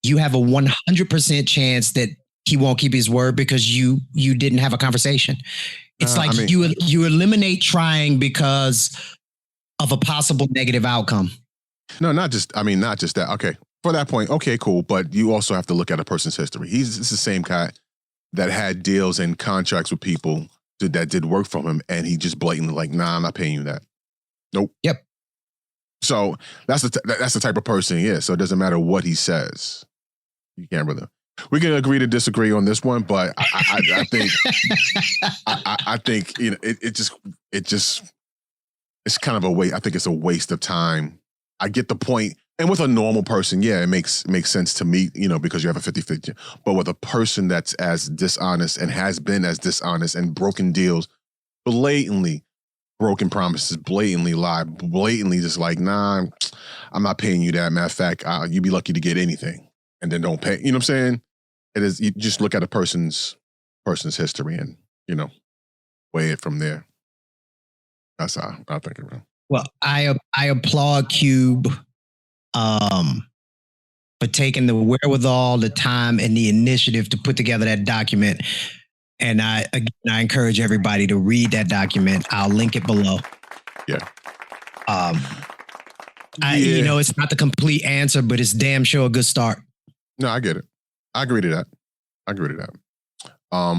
you have a 100% chance that he won't keep his word because you didn't have a conversation. It's you eliminate trying because of a possible negative outcome. No, not just that. Okay. For that point, okay, cool. But you also have to look at a person's history. This is the same guy that had deals and contracts with people that did work for him, and he just blatantly like, nah, I'm not paying you that. Nope. Yep. So that's the type of person he is. So it doesn't matter what he says. You can't really. We can agree to disagree on this one, but I think I think it's kind of a waste. I think it's a waste of time. I get the point. And with a normal person, yeah, it makes sense to meet, because you have a 50-50. But with a person that's as dishonest and has been as dishonest and broken deals, blatantly broken promises, blatantly lie, blatantly just like, nah, I'm not paying you that. Matter of fact, you'd be lucky to get anything and then don't pay. You know what I'm saying? It is. You just look at a person's history and, weigh it from there. That's how I think it. Well, I applaud Cube for taking the wherewithal, the time, and the initiative to put together that document. And I encourage everybody to read that document. I'll link it below. Yeah. It's not the complete answer, but it's damn sure a good start. No, I get it. I agree to that.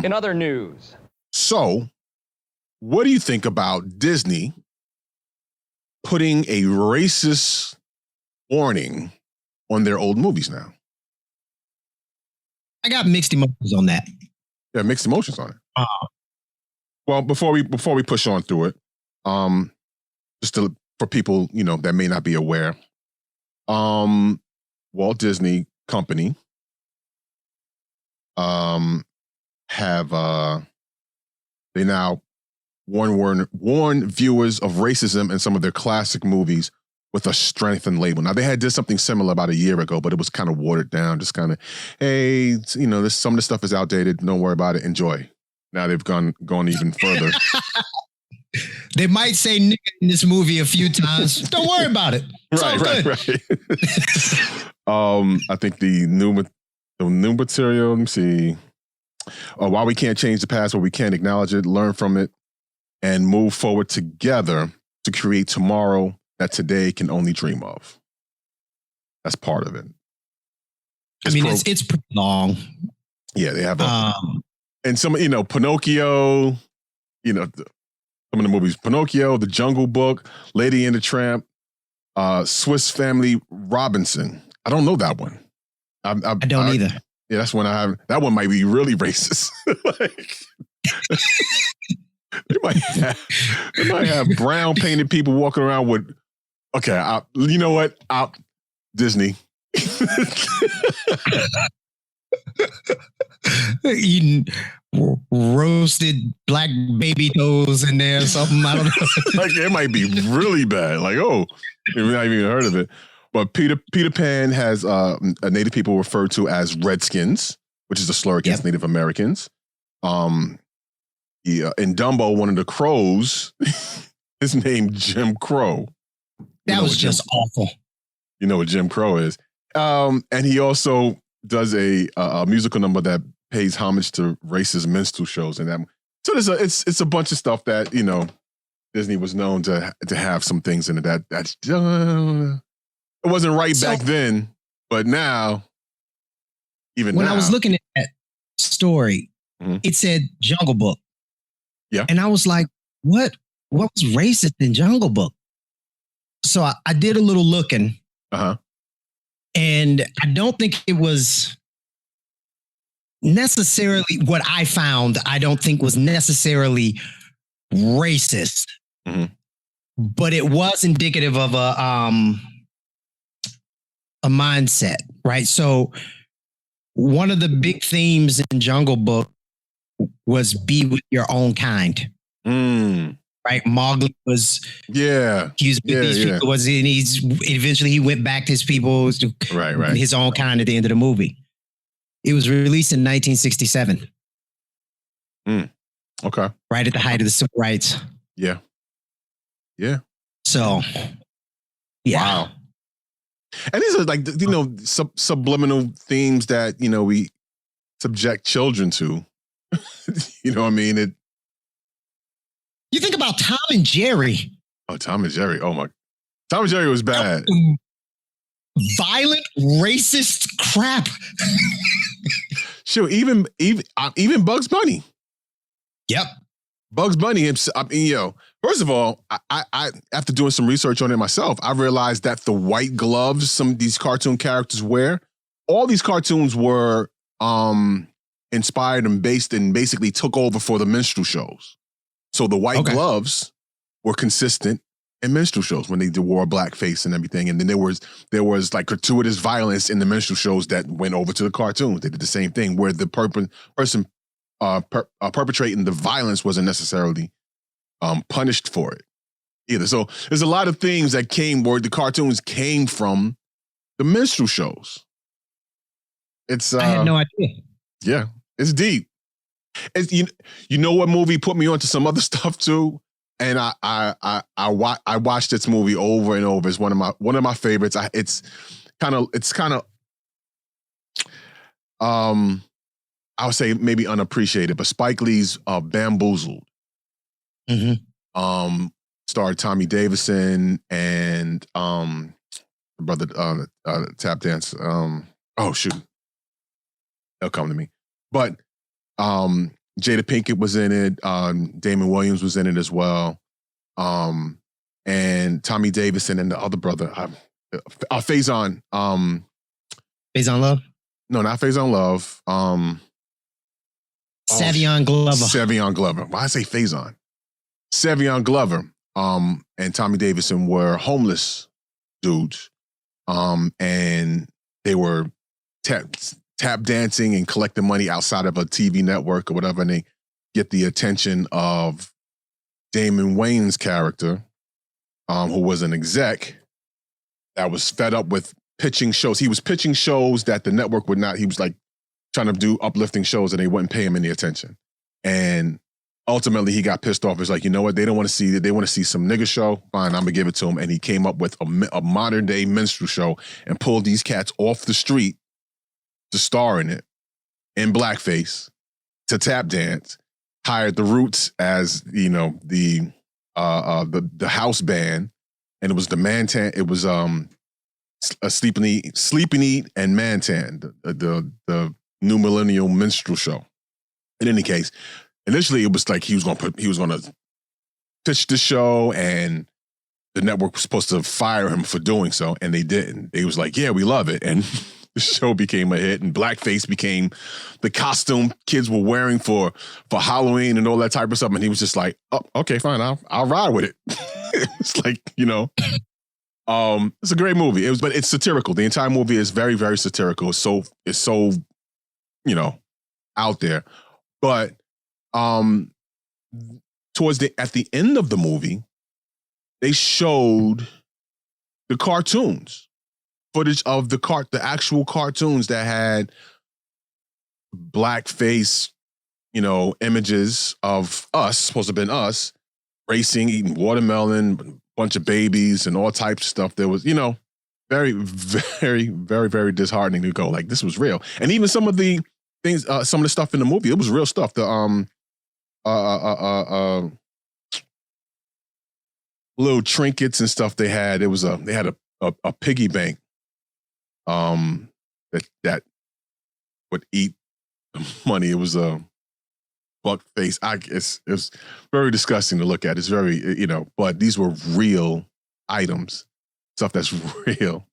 In other news. So, what do you think about Disney putting a racist warning on their old movies now? I got mixed emotions on that. Yeah, mixed emotions on it. Well, before we push on through it, for people that may not be aware, Walt Disney Company have they now warn viewers of racism in some of their classic movies with a strengthened label. Now, they did something similar about a year ago, but it was kind of watered down. Just kind of, hey, some of the stuff is outdated. Don't worry about it. Enjoy. Now they've gone even further. They might say nigga in this movie a few times. Don't worry about it. It's all good. Right. I think the new material. Let me see. While we can't change the past, but we can acknowledge it, learn from it, and move forward together to create tomorrow that today can only dream of. That's part of it. It's pretty long. Yeah, they have and some, Pinocchio, some of the movies, Pinocchio, The Jungle Book, Lady and the Tramp, Swiss Family Robinson. I don't know that one. I don't either. Yeah, that's one I have. That one might be really racist. They might have brown painted people walking around with. Okay, you know what? Disney. Eating roasted black baby toes in there or something. I don't know. Like it might be really bad. Like, oh, you've not even heard of it. But Peter Pan has Native people referred to as Redskins, which is a slur against Native Americans. In Dumbo, one of the crows is named Jim Crow. That was just awful. You know what Jim Crow is. And he also does a musical number that pays homage to racist minstrel shows and that. So it's a bunch of stuff that, you know, Disney was known to have some things in it that's it wasn't right back then, but now, even when now. I was looking at that story, it said Jungle Book. Yeah. And I was like, what was racist in Jungle Book? So I did a little looking. Uh-huh. And I don't think it was necessarily what I found. I don't think was necessarily racist, but it was indicative of a mindset, right? So one of the big themes in Jungle Book was be with your own kind. Right, Mowgli was he was with these people. Was and he's eventually he went back to his people, right, his own kind at the end of the movie. It was released in 1967. Okay, right at the height of the civil rights. Yeah. So, wow. And these are like, you know, subliminal themes that, you know, we subject children to. You know what I mean? You think about Tom and Jerry. Oh, Tom and Jerry. Oh my. Tom and Jerry was bad. Violent, racist crap. Sure, even Bugs Bunny. Yep. Bugs Bunny, I mean, yo, first of all, I after doing some research on it myself, I realized that the white gloves some of these cartoon characters wear, all these cartoons were inspired and based and basically took over for the minstrel shows. So the white gloves were consistent in minstrel shows when they wore blackface and everything. And then there was like gratuitous violence in the minstrel shows that went over to the cartoons. They did the same thing where the person perpetrating the violence wasn't necessarily punished for it either. So there's a lot of things that came where the cartoons came from the minstrel shows. I had no idea. Yeah, it's deep. It's, you know what movie put me onto some other stuff too, and I watched this movie over and over. It's one of my favorites. It's kind of I would say maybe unappreciated, but Spike Lee's Bamboozled. Starred Tommy Davidson and brother tap dance. Oh shoot, they'll come to me. But Jada Pinkett was in it. Damon Williams was in it as well. And Tommy Davidson and the other brother, Faison. Faison Love? No, not Faison Love. Savion Glover. Savion Glover. Why I say Faison? Savion Glover and Tommy Davidson were homeless dudes. And they were tap dancing and collecting money outside of a TV network or whatever, and they get the attention of Damon Wayans' character, who was an exec that was fed up with pitching shows. He was pitching shows that the network would not, he was like trying to do uplifting shows and they wouldn't pay him any attention. And ultimately he got pissed off. It's like, you know what? They don't want to see it. They want to see some nigga show. Fine, I'm going to give it to him. And he came up with a modern day minstrel show and pulled these cats off the street to star in it in blackface to tap dance, hired the Roots as, you know, the house band, and it was the Mantan, it was a Sleep and Eat and Mantan, the new millennial minstrel show. In any case, initially it was like he was gonna pitch the show and the network was supposed to fire him for doing so, and they didn't. They was like, yeah, we love it. And the show became a hit, and blackface became the costume kids were wearing for Halloween and all that type of stuff. And he was just like, oh, okay, fine, I'll ride with it. It's like, you know, It's a great movie. But it's satirical. The entire movie is very, very satirical. It's so, out there. But at the end of the movie, they showed the cartoons, footage of the actual cartoons that had blackface, images of us, supposed to have been us, racing, eating watermelon, bunch of babies and all types of stuff. There was, very, very, very, very disheartening to go, like, this was real. And even some of the things, some of the stuff in the movie, it was real stuff. The little trinkets and stuff they had. They had a piggy bank that would eat money. It was a buck face. It was very disgusting to look at. It's very, but these were real items, stuff that's real.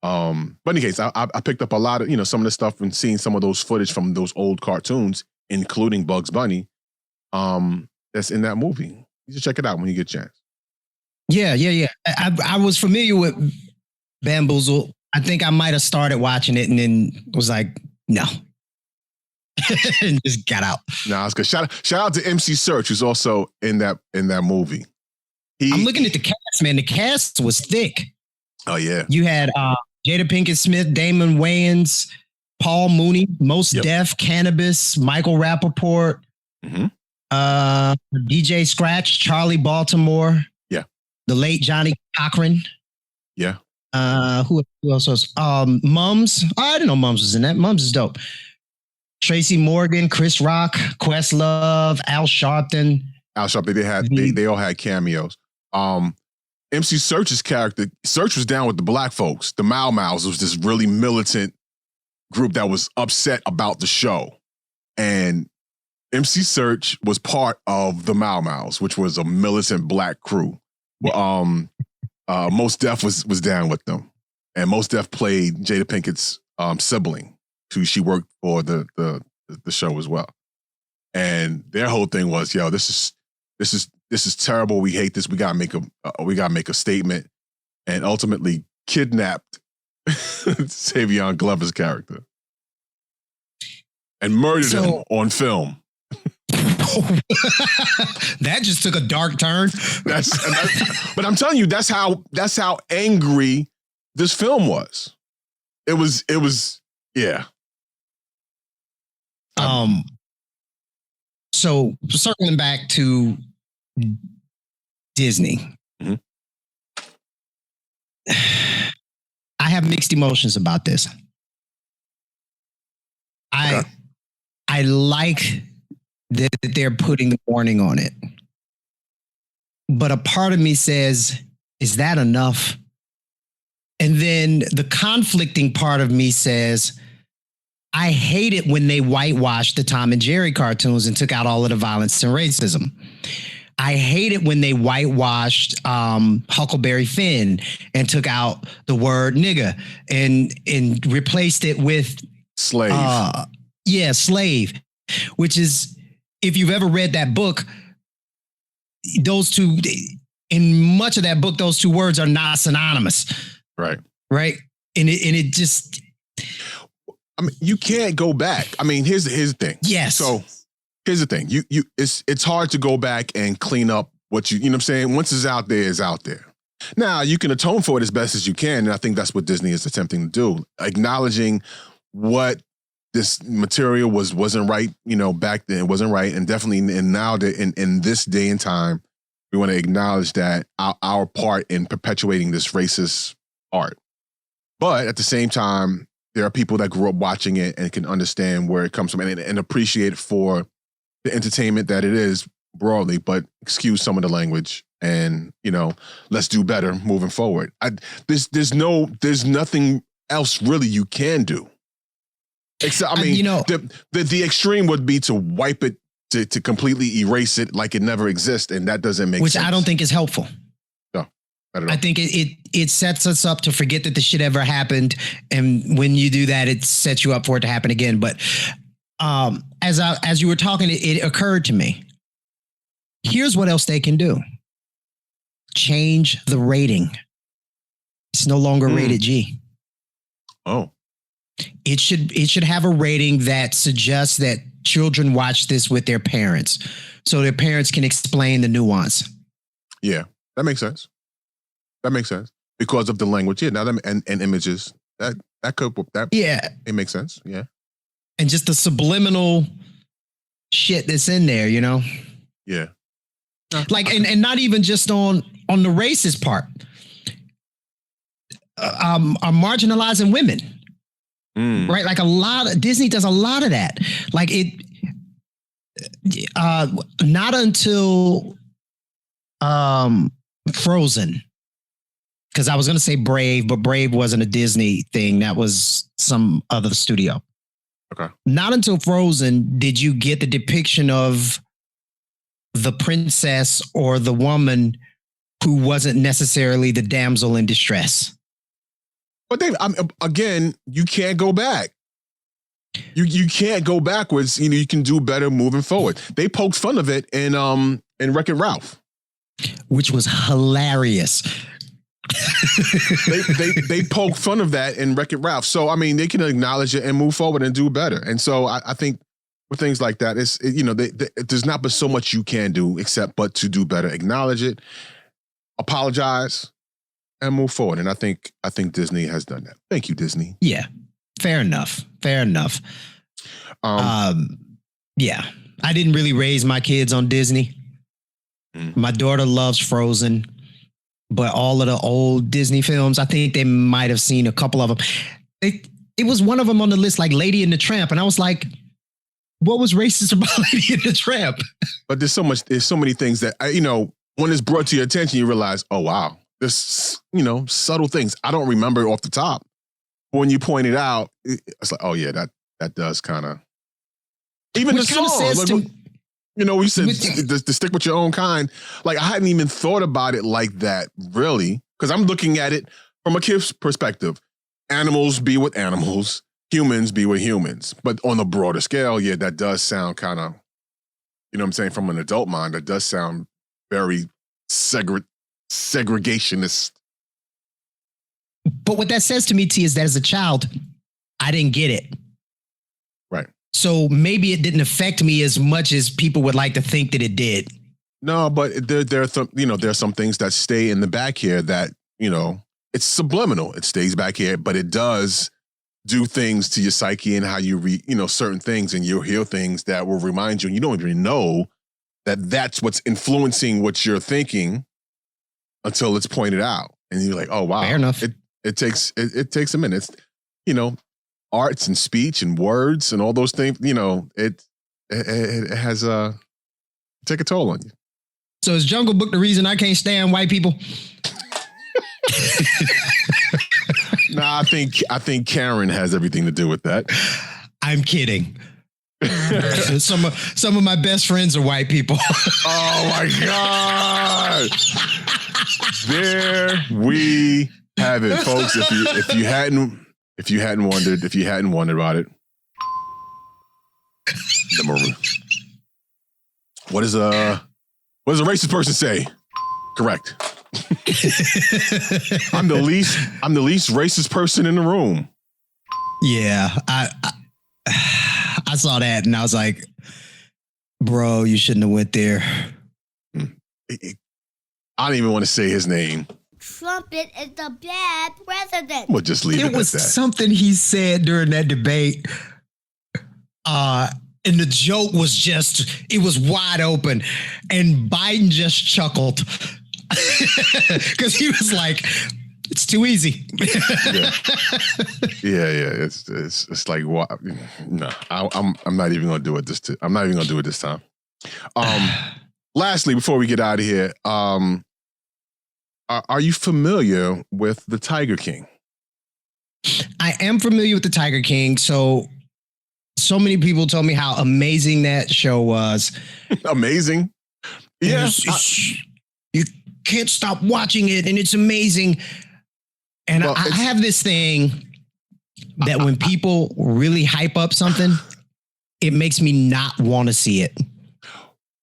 But in any case, I picked up a lot of, some of the stuff and seeing some of those footage from those old cartoons, including Bugs Bunny, that's in that movie. You should check it out when you get a chance. Yeah. I was familiar with Bamboozle. I think I might have started watching it and then was like, no. And just got out. Nah, it's good. Shout out to MC Search, who's also in that movie. I'm looking at the cast, man. The cast was thick. Oh yeah. You had Jada Pinkett Smith, Damon Wayans, Paul Mooney, Mos Def, Cannabis, Michael Rappaport, DJ Scratch, Charlie Baltimore. Yeah. The late Johnny Cochran. Yeah. Who else was? Mums. Oh, I didn't know Mums was in that. Mums is dope. Tracy Morgan, Chris Rock, Questlove, Al Sharpton. They all had cameos. MC Search's character, Search was down with the black folks. The Mau Mau's was this really militant group that was upset about the show. And MC Search was part of the Mau Mau's, which was a militant black crew. Mos Def was down with them. And Mos Def played Jada Pinkett's sibling, who she worked for the show as well. And their whole thing was, yo, this is terrible. We hate this. We gotta make a statement. And ultimately kidnapped Savion Glover's character and murdered him on film. That just took a dark turn. But I'm telling you, that's how angry this film was. It was, yeah. So circling back to Disney, I have mixed emotions about this. I like that they're putting the warning on it, but a part of me says, is that enough? And then the conflicting part of me says, I hate it when they whitewashed the Tom and Jerry cartoons and took out all of the violence and racism. I hate it when they whitewashed Huckleberry Finn and took out the word nigga and replaced it with slave. Slave, which is, if you've ever read that book, those two, in much of that book, those two words are not synonymous. Right. Right. And it just, I mean, you can't go back. I mean, here's the thing. Yes. So here's the thing. It's hard to go back and clean up what you know what I'm saying? Once it's out there, it's out there. Now, you can atone for it as best as you can, and I think that's what Disney is attempting to do. Acknowledging what this material wasn't right, back then, it wasn't right, and definitely and now that in this day and time, we want to acknowledge that our part in perpetuating this racist art. But at the same time, there are people that grew up watching it and can understand where it comes from and appreciate it for the entertainment that it is broadly, but excuse some of the language and, let's do better moving forward. There's nothing else really you can do. Except, the extreme would be to wipe it, to completely erase it like it never existed, and that doesn't make sense. Which I don't think is helpful. No, I think it sets us up to forget that the shit ever happened, and when you do that, it sets you up for it to happen again. But as you were talking, it occurred to me. Here's what else they can do: change the rating. It's no longer rated G. Oh. It should have a rating that suggests that children watch this with their parents, so their parents can explain the nuance. Yeah, that makes sense. That makes sense because of the language. Yeah, now that and images that it makes sense. Yeah, and just the subliminal shit that's in there, you know. Yeah, like and not even just on the racist part. Are marginalizing women. Right, like a lot of Disney does a lot of that. Like it, not until Frozen, because I was going to say Brave, but Brave wasn't a Disney thing. That was some other studio. Okay. Not until Frozen did you get the depiction of the princess or the woman who wasn't necessarily the damsel in distress. But Dave, again, you can't go back. You can't go backwards. You know, you can do better moving forward. They poked fun of it in Wreck-It Ralph, which was hilarious. they poked fun of that in Wreck-It Ralph. So I mean, they can acknowledge it and move forward and do better. And so I think with things like that, there's not but so much you can do except but to do better. Acknowledge it, apologize, and move forward. And I think Disney has done that. Thank you, Disney. Yeah. Fair enough. Yeah. I didn't really raise my kids on Disney. My daughter loves Frozen, but all of the old Disney films, I think they might have seen a couple of them. It was one of them on the list, like Lady and the Tramp. And I was like, what was racist about Lady and the Tramp? But there's so many things that, when it's brought to your attention, you realize, oh, wow. There's, subtle things. I don't remember off the top. When you point it out, it's like, oh yeah, that does kind of. Even the song, we said to stick with your own kind. Like I hadn't even thought about it like that, really, because I'm looking at it from a kid's perspective. Animals be with animals, humans be with humans. But on a broader scale, yeah, that does sound kind of, you know what I'm saying, from an adult mind, that does sound very segregationist. But what that says to me, T, is that as a child, I didn't get it. Right. So maybe it didn't affect me as much as people would like to think that it did. No, but there are some things that stay in the back here that, it's subliminal. It stays back here, but it does do things to your psyche and how you read, certain things, and you'll hear things that will remind you, and you don't even know that that's what's influencing what you're thinking until it's pointed out. And you're like, oh, wow. Fair enough. It takes a minute. It's, arts and speech and words and all those things, it has take a toll on you. So is Jungle Book the reason I can't stand white people? Nah, I think Karen has everything to do with that. I'm kidding. Some of my best friends are white people. Oh my God. There we have it, folks. If you hadn't wondered about it. What does a racist person say? Correct. I'm the least racist person in the room. Yeah, I saw that and I was like, bro, you shouldn't have went there. I don't even want to say his name. Trump is the bad president. We'll just leave it at that. It was something he said during that debate. And the joke was it was wide open. And Biden just chuckled. Because he was like, it's too easy. Yeah. It's like, what? No, I'm not even going to do it I'm not even going to do it this time. Lastly, before we get out of here, are you familiar with the Tiger King? I am familiar with the Tiger King. So many people told me how amazing that show was. Amazing? Yeah. You can't stop watching it, and it's amazing. And I have this thing that when people really hype up something, it makes me not want to see it.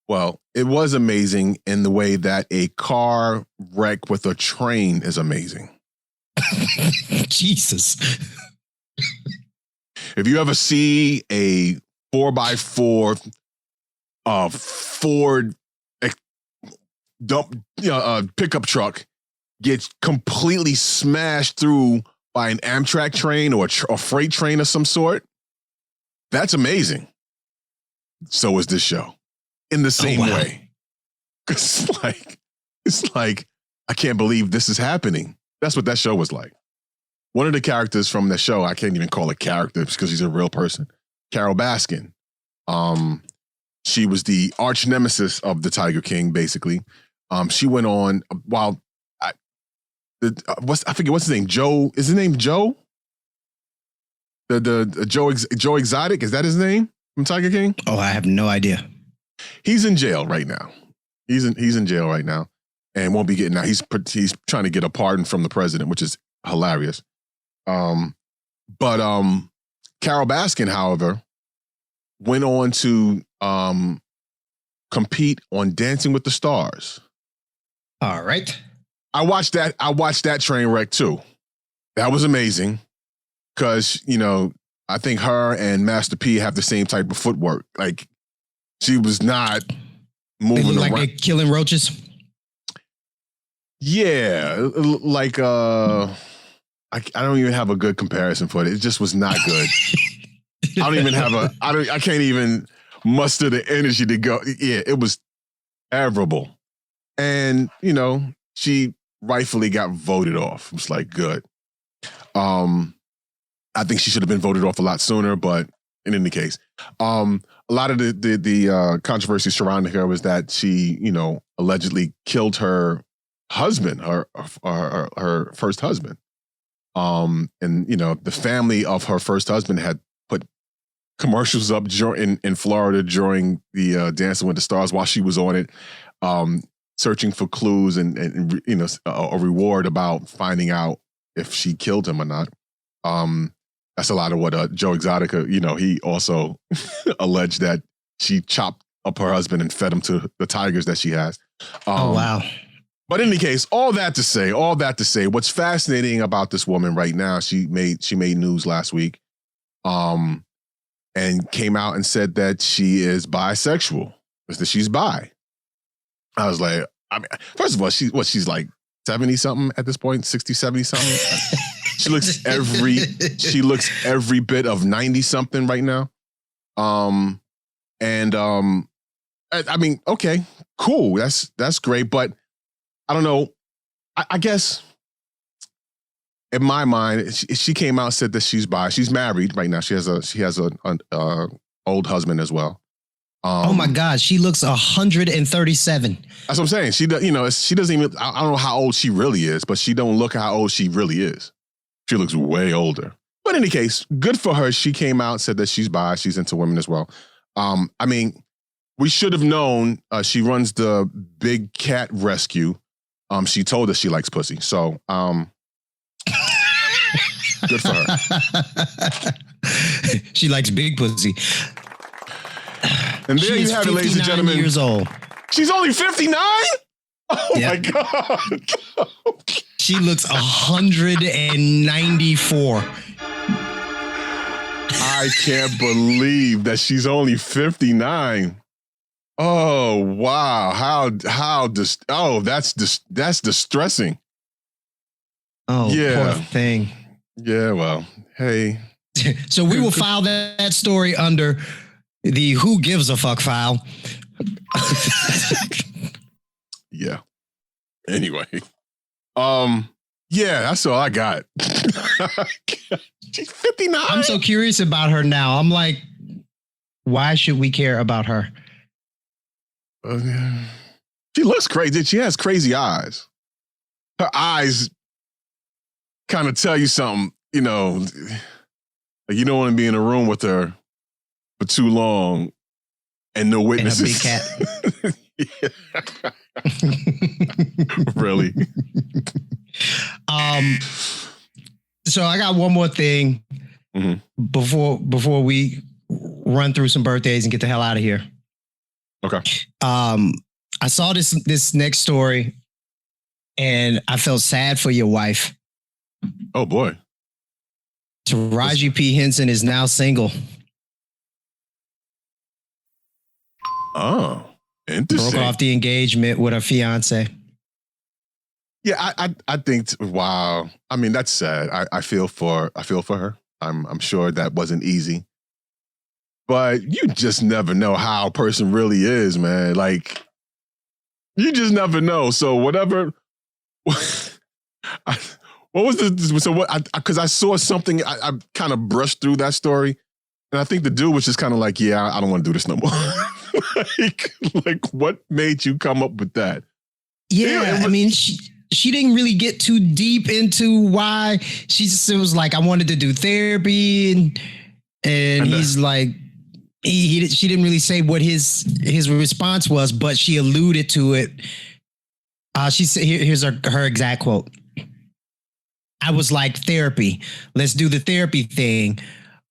Well, it was amazing in the way that a car wreck with a train is amazing. Jesus. If you ever see a 4x4 Ford pickup truck get completely smashed through by an Amtrak train or a freight train of some sort, that's amazing. So is this show in the same way. It's like, I can't believe this is happening. That's what that show was like. One of the characters from the show, I can't even call a character because he's a real person, Carol Baskin. She was the arch nemesis of the Tiger King, basically. She went on while I forget what's his name. Joe, is his name Joe? The Joe Exotic, is that his name from Tiger King? Oh, I have no idea. He's in jail right now. He's in jail right now, and won't be getting out. He's trying to get a pardon from the president, which is hilarious. But Carol Baskin, however, went on to compete on Dancing with the Stars. All right. I watched that train wreck too. That was amazing because, I think her and Master P have the same type of footwork. Like, she was not moving they look around. like they're killing roaches. Yeah, like I don't even have a good comparison for it. It just was not good. I can't even muster the energy to go. Yeah, it was terrible. And, she rightfully got voted off. It was like, good. I think she should have been voted off a lot sooner, but in any case, a lot of the controversy surrounding her was that she, allegedly killed her husband, her first husband. And, the family of her first husband had put commercials up in Florida during the Dancing with the Stars while she was on it, searching for clues and a reward about finding out if she killed him or not. That's a lot of what Joe Exotica, he also alleged that she chopped up her husband and fed him to the tigers that she has. Oh, wow. But in any case, all that to say, what's fascinating about this woman right now, she made news last week, and came out and said that she is bisexual, that she's bi. I was like, first of all, she's like 70 something at this point, 60, 70 something. She looks every bit of 90 something right now. Okay, cool. That's great. But I don't know. I guess in my mind, she came out and said that she's bi. She's married right now. She has an old husband as well. Oh my God, she looks 137. That's what I'm saying. She doesn't even. I don't know how old she really is, but she don't look how old she really is. She looks way older. But in any case, good for her. She came out and said that she's bi. She's into women as well. We should have known. She runs the Big Cat Rescue. She told us she likes pussy. So, good for her. She likes big pussy. And there you have it, ladies and gentlemen. Years old. She's only 59? Oh Yep. my God. She looks 194. I can't believe that she's only 59. Oh, wow. That's distressing. Oh, yeah. Poor thing. Yeah, well, hey. So we will file that story under the Who Gives a Fuck file. Yeah. Anyway. Yeah, that's all I got. She's 59. I'm so curious about her now. I'm like, why should we care about her? She looks crazy. She has crazy eyes. Her eyes kind of tell you something, like you don't want to be in a room with her for too long and no witnesses. And a big cat. Really? So I got one more thing before we run through some birthdays and get the hell out of here. Okay. I saw this next story and I felt sad for your wife. Oh boy. Taraji P. Henson is now single. Oh, interesting. Broke off the engagement with her fiance. Yeah, I think. Wow. I mean, that's sad. I feel for her. I'm sure that wasn't easy. But you just never know how a person really is, man. Like, you just never know. So whatever. What was this? So what? Because I saw something. I kind of brushed through that story, and I think the dude was just kind of like, "Yeah, I don't want to do this no more." like, what made you come up with that? Yeah, I mean, she didn't really get too deep into why. She just was like, I wanted to do therapy, and he's like, she didn't really say what his response was, but she alluded to it. She said, here's her exact quote. I was like, therapy. Let's do the therapy thing.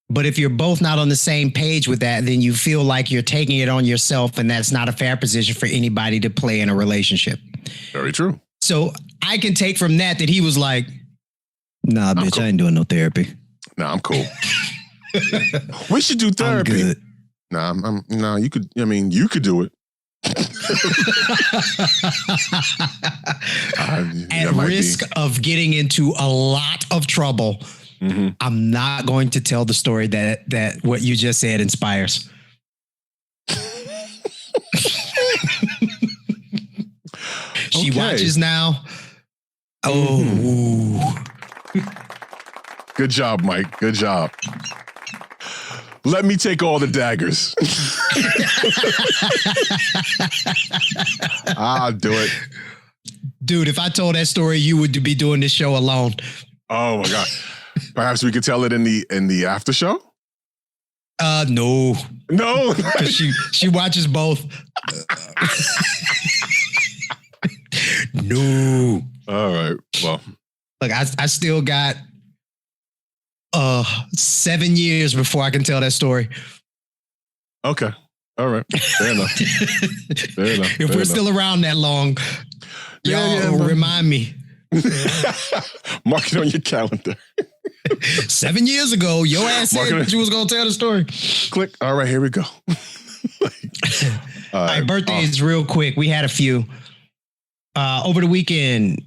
But if you're both not on the same page with that, then you feel like you're taking it on yourself, and that's not a fair position for anybody to play in a relationship. Very true. So I can take from that he was like, nah, bitch, cool. I ain't doing no therapy. Nah, I'm cool. We should do therapy. I'm good. Nah, you could, I mean, you could do it. At risk of getting into a lot of trouble, I'm not going to tell the story that what you just said inspires. She watches now. Oh. Good job, Mike. Good job. Let me take all the daggers. I'll do it. Dude, if I told that story, you would be doing this show alone. Oh my God. Perhaps we could tell it in the after show? No. No. she watches both. No. All right. Well. Look, I still got 7 years before I can tell that story. Okay. All right. Fair enough. If we're still around that long, y'all remind me. Mark it on your calendar. 7 years ago, your ass said you was going to tell the story. Click. All right, here we go. All right, birthdays real quick. We had a few. Over the weekend,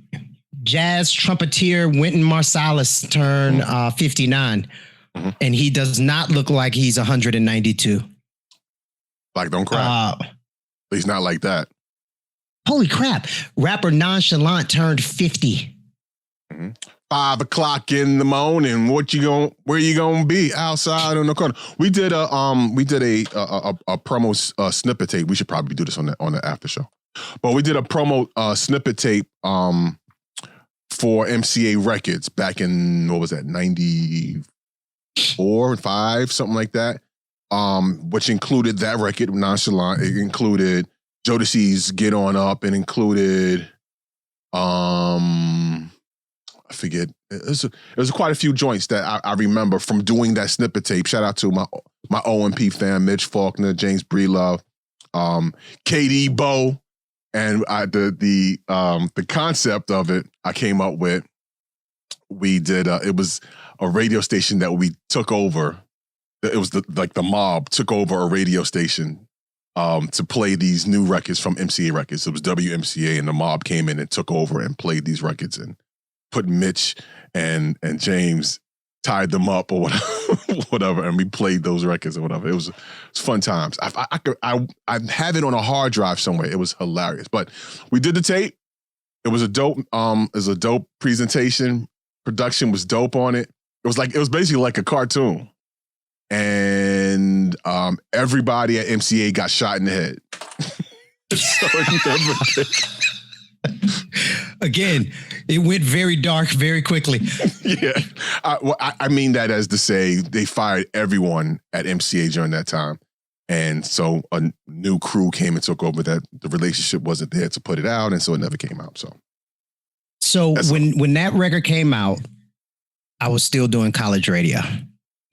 jazz trumpeter Wynton Marsalis turned 59, and he does not look like he's 192. Like, don't cry. He's not like that. Holy crap. Rapper Nonchalant turned 50. 5 o'clock in the morning. Where you gonna be? Outside on the corner. We did a promo snippet tape. We should probably do this on the after show. But we did a promo snippet tape for MCA Records back in, what was that, 94, 5, something like that. Which included that record, Nonchalant. It included Jodeci's Get On Up. It included I forget. It was quite a few joints that I remember from doing that snippet tape. Shout out to my OMP fan, Mitch Faulkner, James Breelove, KD Bo, and the concept of it I came up with. We did. It was a radio station that we took over. It was the mob took over a radio station to play these new records from MCA Records. It was WMCA, and the mob came in and took over and played these records and put Mitch and James, tied them up or whatever, and we played those records or whatever. It was fun times. I have it on a hard drive somewhere. It was hilarious. But we did the tape. It was a dope presentation. Production was dope on it. It was basically like a cartoon. And everybody at MCA got shot in the head. So it never did. Again, it went very dark very quickly. Yeah. I mean that as to say they fired everyone at MCA during that time. And so a new crew came and took over that. The relationship wasn't there to put it out, and so it never came out. So when that record came out, I was still doing college radio.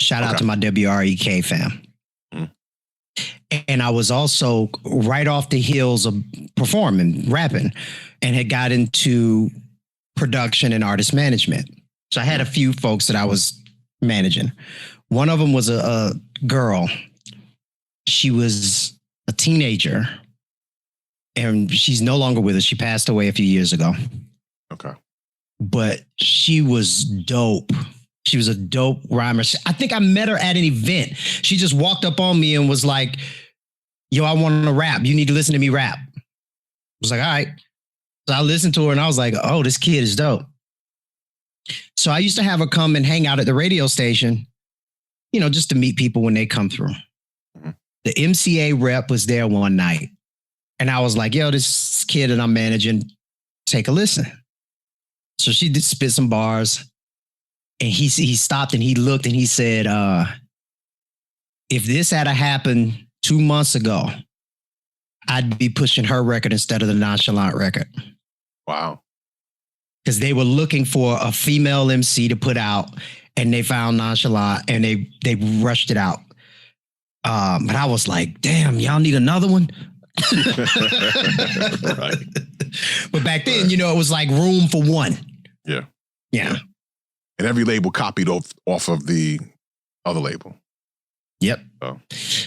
Shout out to my WREK fam. And I was also right off the heels of performing, rapping, and had got into production and artist management. So I had a few folks that I was managing. One of them was a girl. She was a teenager, and she's no longer with us. She passed away a few years ago. Okay. But she was dope. She was a dope rhymer. I think I met her at an event. She just walked up on me and was like, yo, I want to rap. You need to listen to me rap. I was like, all right. So I listened to her and I was like, oh, this kid is dope. So I used to have her come and hang out at the radio station, you know, just to meet people when they come through. Mm-hmm. The MCA rep was there one night. And I was like, yo, this kid that I'm managing, take a listen. So she did spit some bars. And he stopped and he looked and he said, if this had happened 2 months ago, I'd be pushing her record instead of the Nonchalant record. Wow. Because they were looking for a female MC to put out, and they found Nonchalant and they rushed it out. But I was like, damn, y'all need another one? Right. But back then, you know, it was like room for one. Yeah. Yeah. And every label copied off of the other label. Yep. Oh,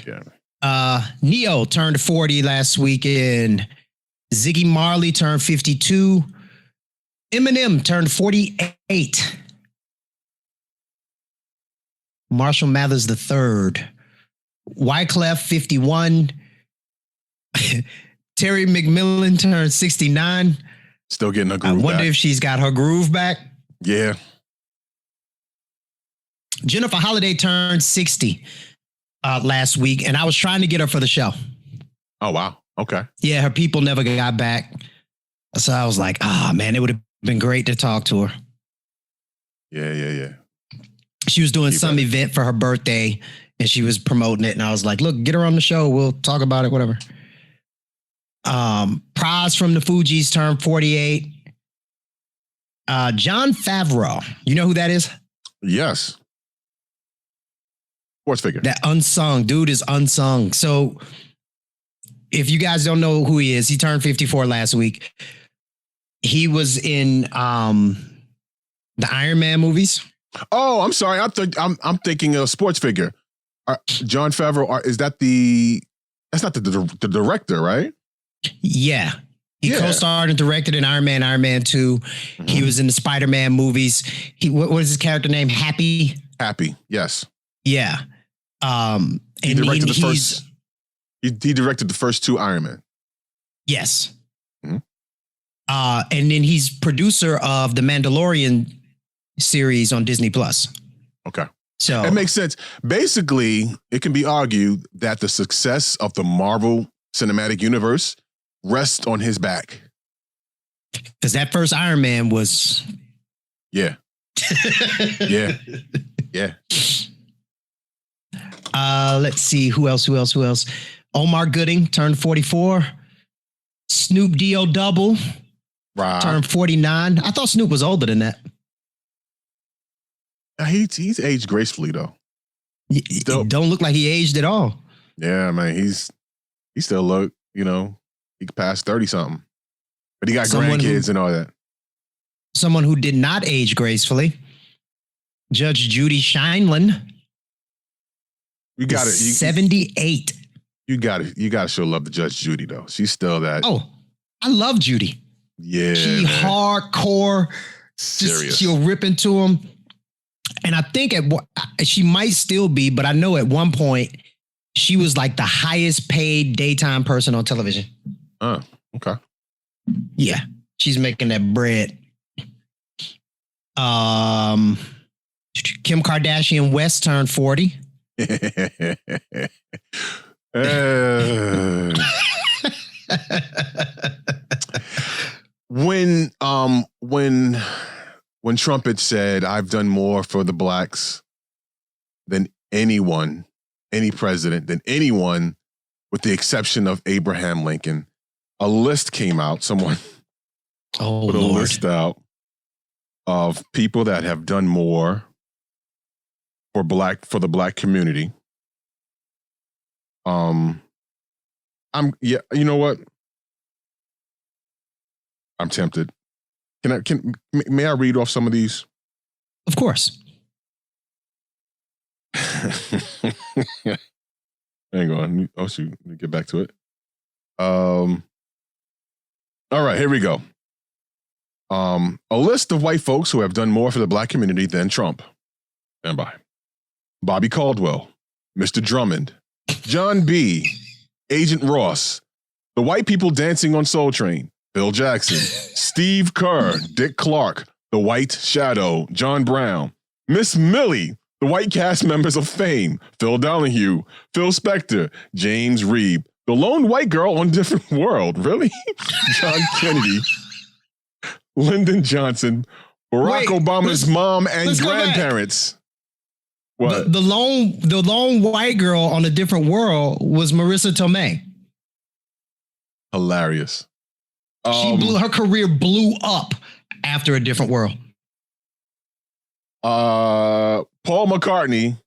yeah. Neo turned 40 last weekend. Ziggy Marley turned 52. Eminem turned 48. Marshall Mathers III. Wyclef 51. Terry McMillan turned 69. Still getting her groove I wonder back. if she's got her groove back. Yeah. Jennifer Holliday turned 60 last week, and I was trying to get her for the show. Oh, wow. Okay. Yeah, her people never got back. So I was like, man, it would have been great to talk to her. Yeah. She was doing some event for her birthday, and she was promoting it, and I was like, look, get her on the show. We'll talk about it, whatever. Praz from the Fugees turned 48. Jon Favreau. You know who that is? Yes. Sports figure. That unsung dude is unsung. So if you guys don't know who he is, he turned 54 last week. He was in the Iron Man movies. Oh, I'm sorry. I'm thinking of sports figure. Jon Favreau. Is that that's not the director, right? Yeah. He co-starred and directed in Iron Man 2. Mm-hmm. He was in the Spider-Man movies. What was his character name? Happy? Happy, yes. Yeah. He directed the first. He directed the first 2 Iron Man. Yes. Mm-hmm. And then he's producer of the Mandalorian series on Disney Plus. Okay. So it makes sense. Basically, it can be argued that the success of the Marvel Cinematic Universe rests on his back. Because that first Iron Man was. Yeah. Yeah. Let's see. Who else? Omar Gooding turned 44. Snoop D.O. Double turned 49. I thought Snoop was older than that. He's aged gracefully, though. He don't look like he aged at all. Yeah, man. He still look, you know, he could pass 30-something. But he got grandkids and all that. Someone who did not age gracefully. Judge Judy Shineland. You got it. 78. You got to show love to Judge Judy, though. She's still that. Oh, I love Judy. Yeah. She hardcore. Serious. She'll rip into him. And I think she might still be, but I know at one point she was like the highest paid daytime person on television. Oh, okay. Yeah. She's making that bread. Kim Kardashian West turned 40. When Trump had said, I've done more for the blacks than anyone, any president, than anyone, with the exception of Abraham Lincoln, a list came out. Someone put a list out of people that have done more for the black community. You know what? I'm tempted. May I read off some of these? Of course. Hang on. Oh, shoot. Let me get back to it. All right, here we go. A list of white folks who have done more for the black community than Trump. Stand by. Bobby Caldwell, Mr. Drummond, John B., Agent Ross, the white people dancing on Soul Train, Bill Jackson, Steve Kerr, Dick Clark, the White Shadow, John Brown, Miss Millie, the white cast members of Fame, Phil Donahue, Phil Spector, James Reeb, the lone white girl on Different World, really? John Kennedy, Lyndon Johnson, Barack Obama's mom and grandparents. What? The lone white girl on A Different World was Marissa Tomei. Hilarious. Her career blew up after A Different World. Paul McCartney,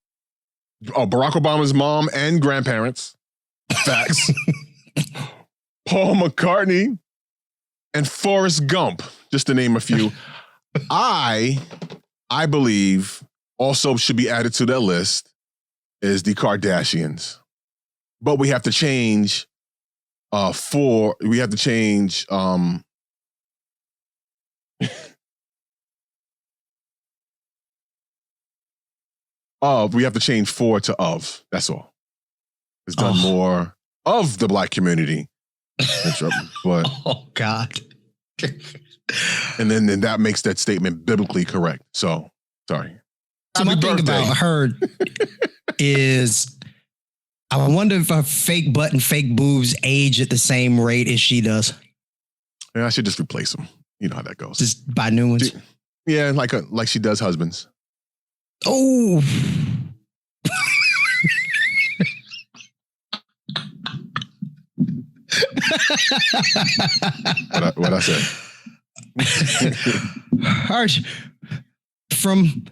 Barack Obama's mom and grandparents. Facts. Paul McCartney and Forrest Gump, just to name a few. I believe also should be added to that list is the Kardashians. But we have to change we have to change we have to change 4 to of. That's all. It's done more of the black community. But oh God. and then that makes that statement biblically correct. So sorry. So my thing about her is I wonder if her fake butt and fake boobs age at the same rate as she does. Yeah, I should just replace them. You know how that goes. Just buy new ones. Yeah, like she does husbands. Oh. What I said. Harsh. From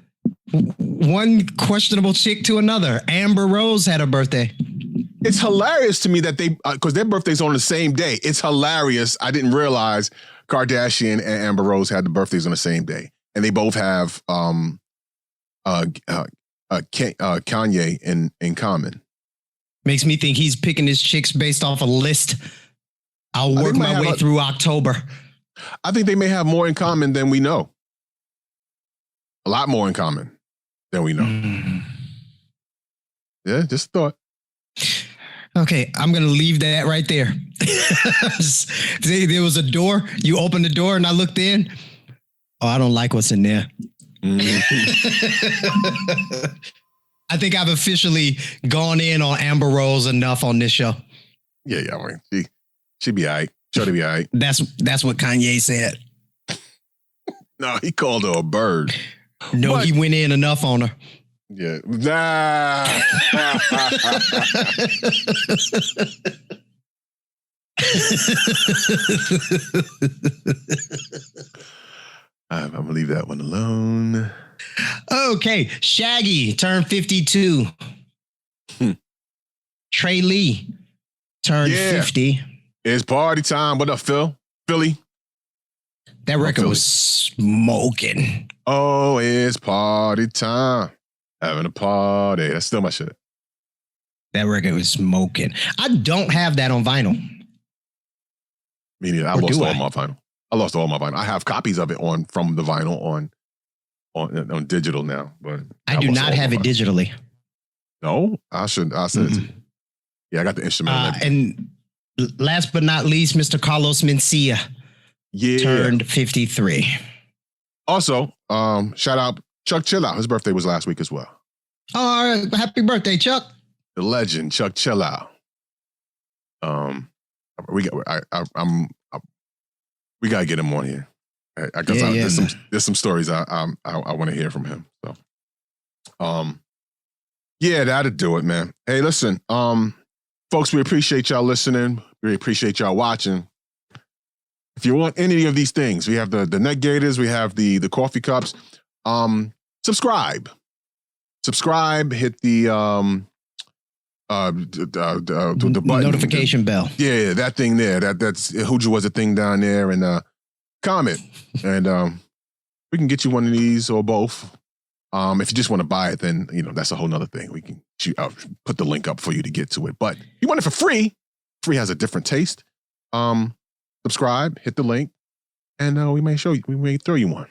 one questionable chick to another. Amber Rose had a birthday. It's hilarious to me that because their birthday's on the same day. It's hilarious. I didn't realize Kardashian and Amber Rose had the birthdays on the same day. And they both have Kanye in common. Makes me think he's picking his chicks based off a list. I'll work my way through October. I think they may have more in common than we know. A lot more in common than we know. Yeah, just a thought. Okay, I'm going to leave that right there. There was a door. You opened the door and I looked in. Oh, I don't like what's in there. I think I've officially gone in on Amber Rose enough on this show. Yeah. I mean, she'd be all right. Sure to be all right. That's what Kanye said. No, he called her a bird. No, he went in enough on her. Yeah. Nah. I'm going to leave that one alone. Okay. Shaggy turned 52. Trey Lee turned 50. It's party time. What up, Philly? That record was smoking. Oh, it's party time. Having a party. That's still my shit. That record was smoking. I don't have that on vinyl. Me neither. I lost all my vinyl. I have copies of it from the vinyl on digital now, but I do not have it digitally. No, I should. I said, yeah, I got the instrumental. And last but not least, Mr. Carlos Mencia turned 53. Also, shout out Chuck Chillout. His birthday was last week as well. Oh, happy birthday, Chuck! The legend, Chuck Chillout. We gotta get him on here. There's some stories I want to hear from him. So, that'll do it, man. Hey, listen, folks, we appreciate y'all listening. We appreciate y'all watching. If you want any of these things, we have the neck gaiters, we have the coffee cups. Subscribe, hit the button, notification bell. Yeah, that thing there. That's Hooja was a thing down there, and comment, and we can get you one of these or both. If you just want to buy it, then that's a whole nother thing. We can put the link up for you to get to it. But if you want it for free, free has a different taste. Subscribe, hit the link, and we may throw you one.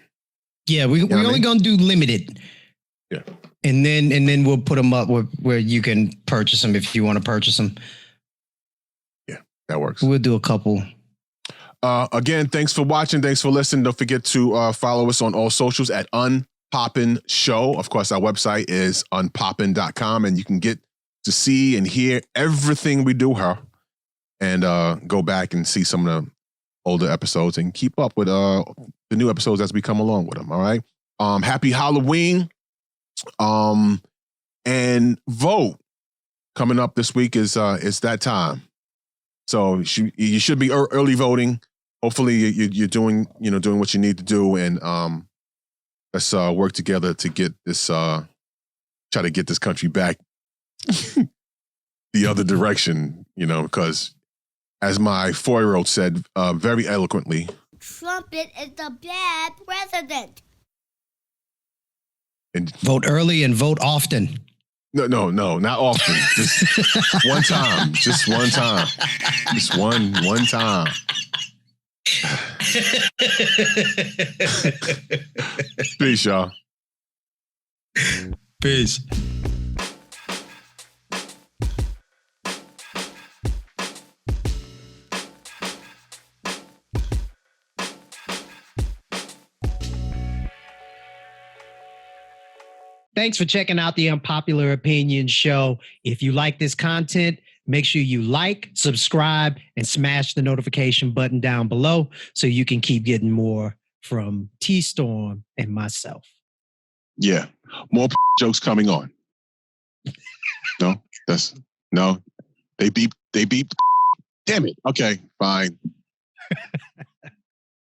Yeah, we only gonna do limited. Yeah, and then we'll put them up where you can purchase them if you want to purchase them. Yeah, that works. We'll do a couple. Again, thanks for watching. Thanks for listening. Don't forget to follow us on all socials at Unpopin Show. Of course, our website is unpopin.com, and you can get to see and hear everything we do here, and go back and see some of the older episodes and keep up with the new episodes as we come along with them. All right. Happy Halloween. And vote. Coming up this week is that time. So you should be early voting. Hopefully you're doing what you need to do, and let's work together to get this try to get this country back the other direction, because as my 4-year-old said very eloquently, Trumpet is the bad president. And vote early and vote often. No, not often. Just one time. Just one time. Just one time. Peace, y'all. Peace. Thanks for checking out the Unpopular Opinion Show. If you like this content, make sure you like, subscribe, and smash the notification button down below so you can keep getting more from T-Storm and myself. Yeah. More jokes coming on. No, they beep. Damn it. Okay, fine.